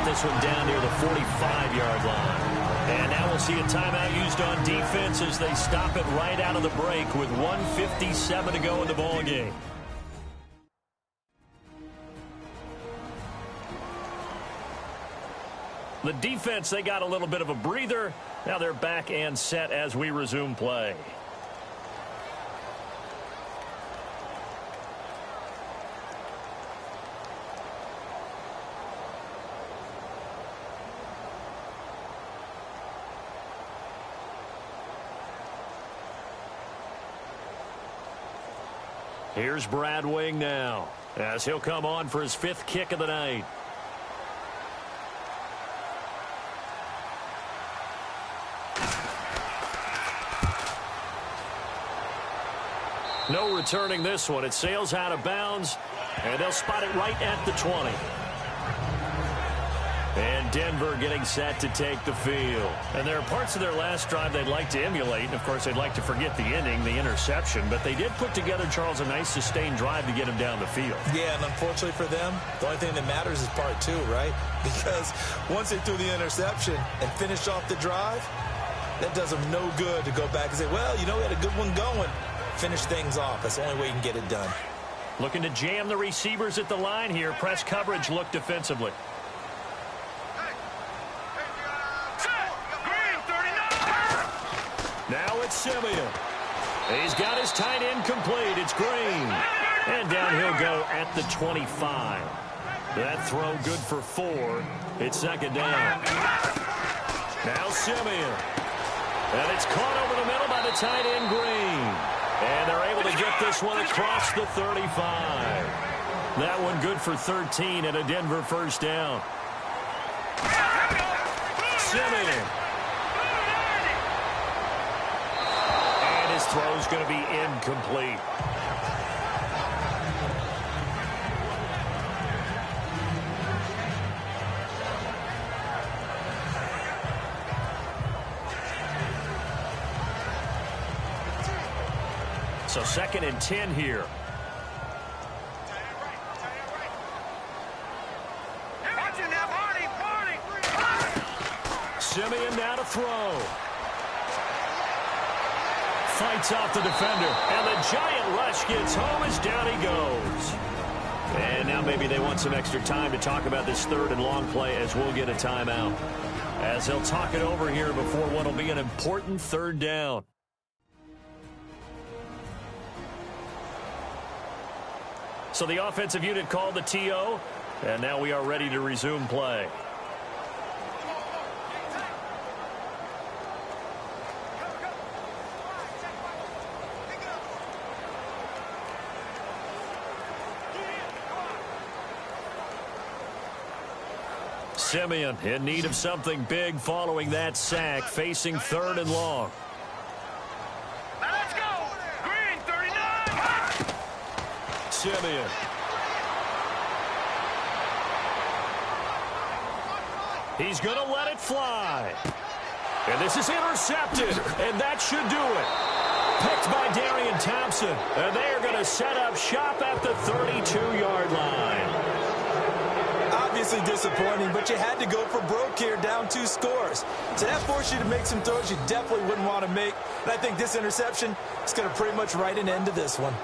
This one down near the 45-yard line. And now we'll see a timeout used on defense as they stop it right out of the break with 1:57 to go in the ball game. The defense, they got a little bit of a breather. Now they're back and set as we resume play. Here's Brad Wing now as he'll come on for his 5th kick of the night. No returning this one. It sails out of bounds, and they'll spot it right at the 20. And Denver getting set to take the field. And there are parts of their last drive they'd like to emulate. And, of course, they'd like to forget the inning, the interception. But they did put together, Charles, a nice sustained drive to get him down the field. Yeah, and unfortunately for them, the only thing that matters is part two, right? Because once they threw the interception and finished off the drive, that does them no good to go back and say, well, you know, we had a good one going. Finish things off. That's the only way you can get it done. Looking to jam the receivers at the line here. Press coverage look defensively. Now it's Simeon. He's got his tight end complete. It's Green. And down he'll go at the 25. That throw good for 4. It's second down. Now Simeon. And it's caught over the middle by the tight end Green. And they're able to get this one across the 35. That one good for 13 and a Denver first down. Simeon. And his throw's going to be incomplete. So 2nd and 10 here. Simeon now to throw. Fights off the defender. And the giant rush gets home as down he goes. And now maybe they want some extra time to talk about this 3rd and long play as we'll get a timeout. As they'll talk it over here before what will be an important 3rd down. So the offensive unit called the TO, and now we are ready to resume play. Simeon in need of something big following that sack, facing 3rd and long. Let's go! Green, 39! Simeon. He's going to let it fly. And this is intercepted, and that should do it. Picked by Darian Thompson, and they are going to set up shop at the 32-yard line. Obviously disappointing, but you had to go for broke here, down 2 scores. So that forced you to make some throws you definitely wouldn't want to make. And I think this interception is going to pretty much write an end to this one.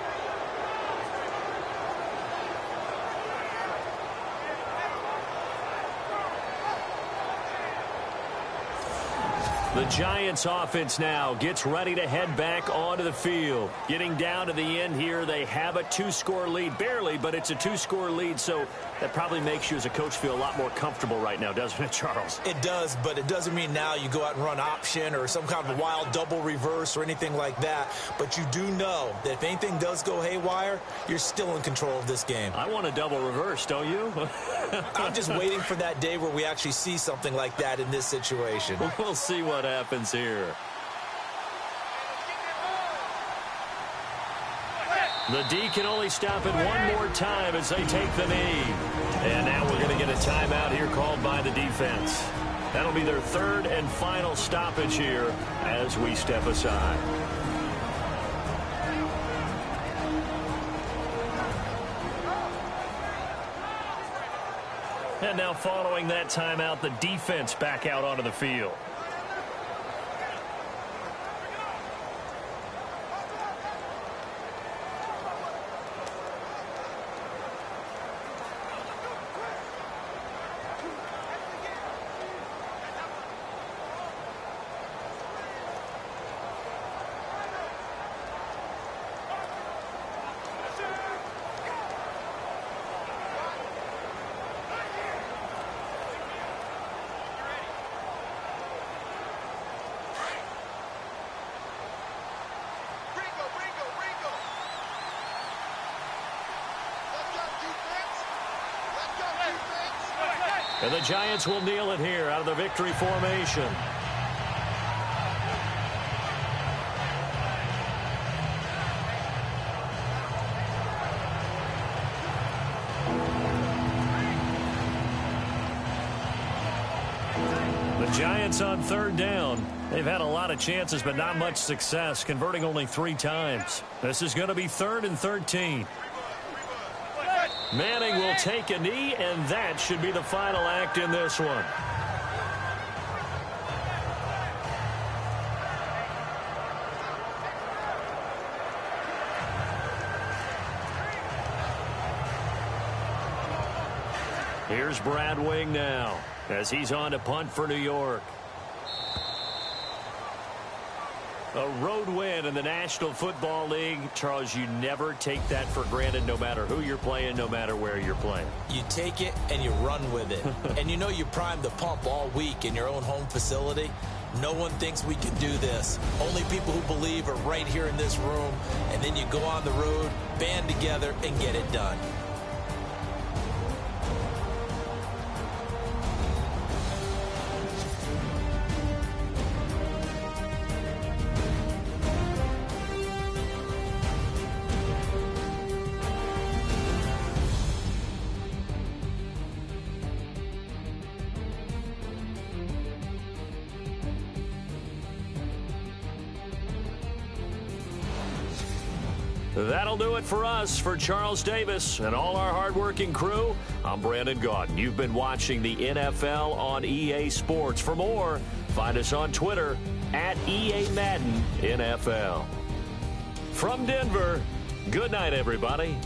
The Giants offense now gets ready to head back onto the field. Getting down to the end here, they have a 2-score lead. Barely, but it's a 2-score lead, so that probably makes you as a coach feel a lot more comfortable right now, doesn't it, Charles? It does, but it doesn't mean now you go out and run option or some kind of a wild double reverse or anything like that. But you do know that if anything does go haywire, you're still in control of this game. I want a double reverse, don't you? I'm just waiting for that day where we actually see something like that in this situation. We'll see what happens here. The D can only stop it one more time as they take the knee. And now we're going to get a timeout here called by the defense. That'll be their 3rd and final stoppage here as we step aside. And now following that timeout, the defense back out onto the field. And the Giants will kneel it here out of the victory formation. The Giants on third down. They've had a lot of chances, but not much success, converting only 3 times. This is going to be 3rd and 13. Manning will take a knee, and that should be the final act in this one. Here's Brad Wing now as he's on to punt for New York. A road win in the National Football League. Charles, you never take that for granted, no matter who you're playing, no matter where you're playing. You take it and you run with it. And you know you primed the pump all week in your own home facility. No one thinks we can do this. Only people who believe are right here in this room. And then you go on the road, band together, and get it done. That'll do it for us. For Charles Davis and all our hardworking crew, I'm Brandon Gaudin. You've been watching the NFL on EA Sports. For more, find us on Twitter at EA Madden NFL. From Denver, good night, everybody.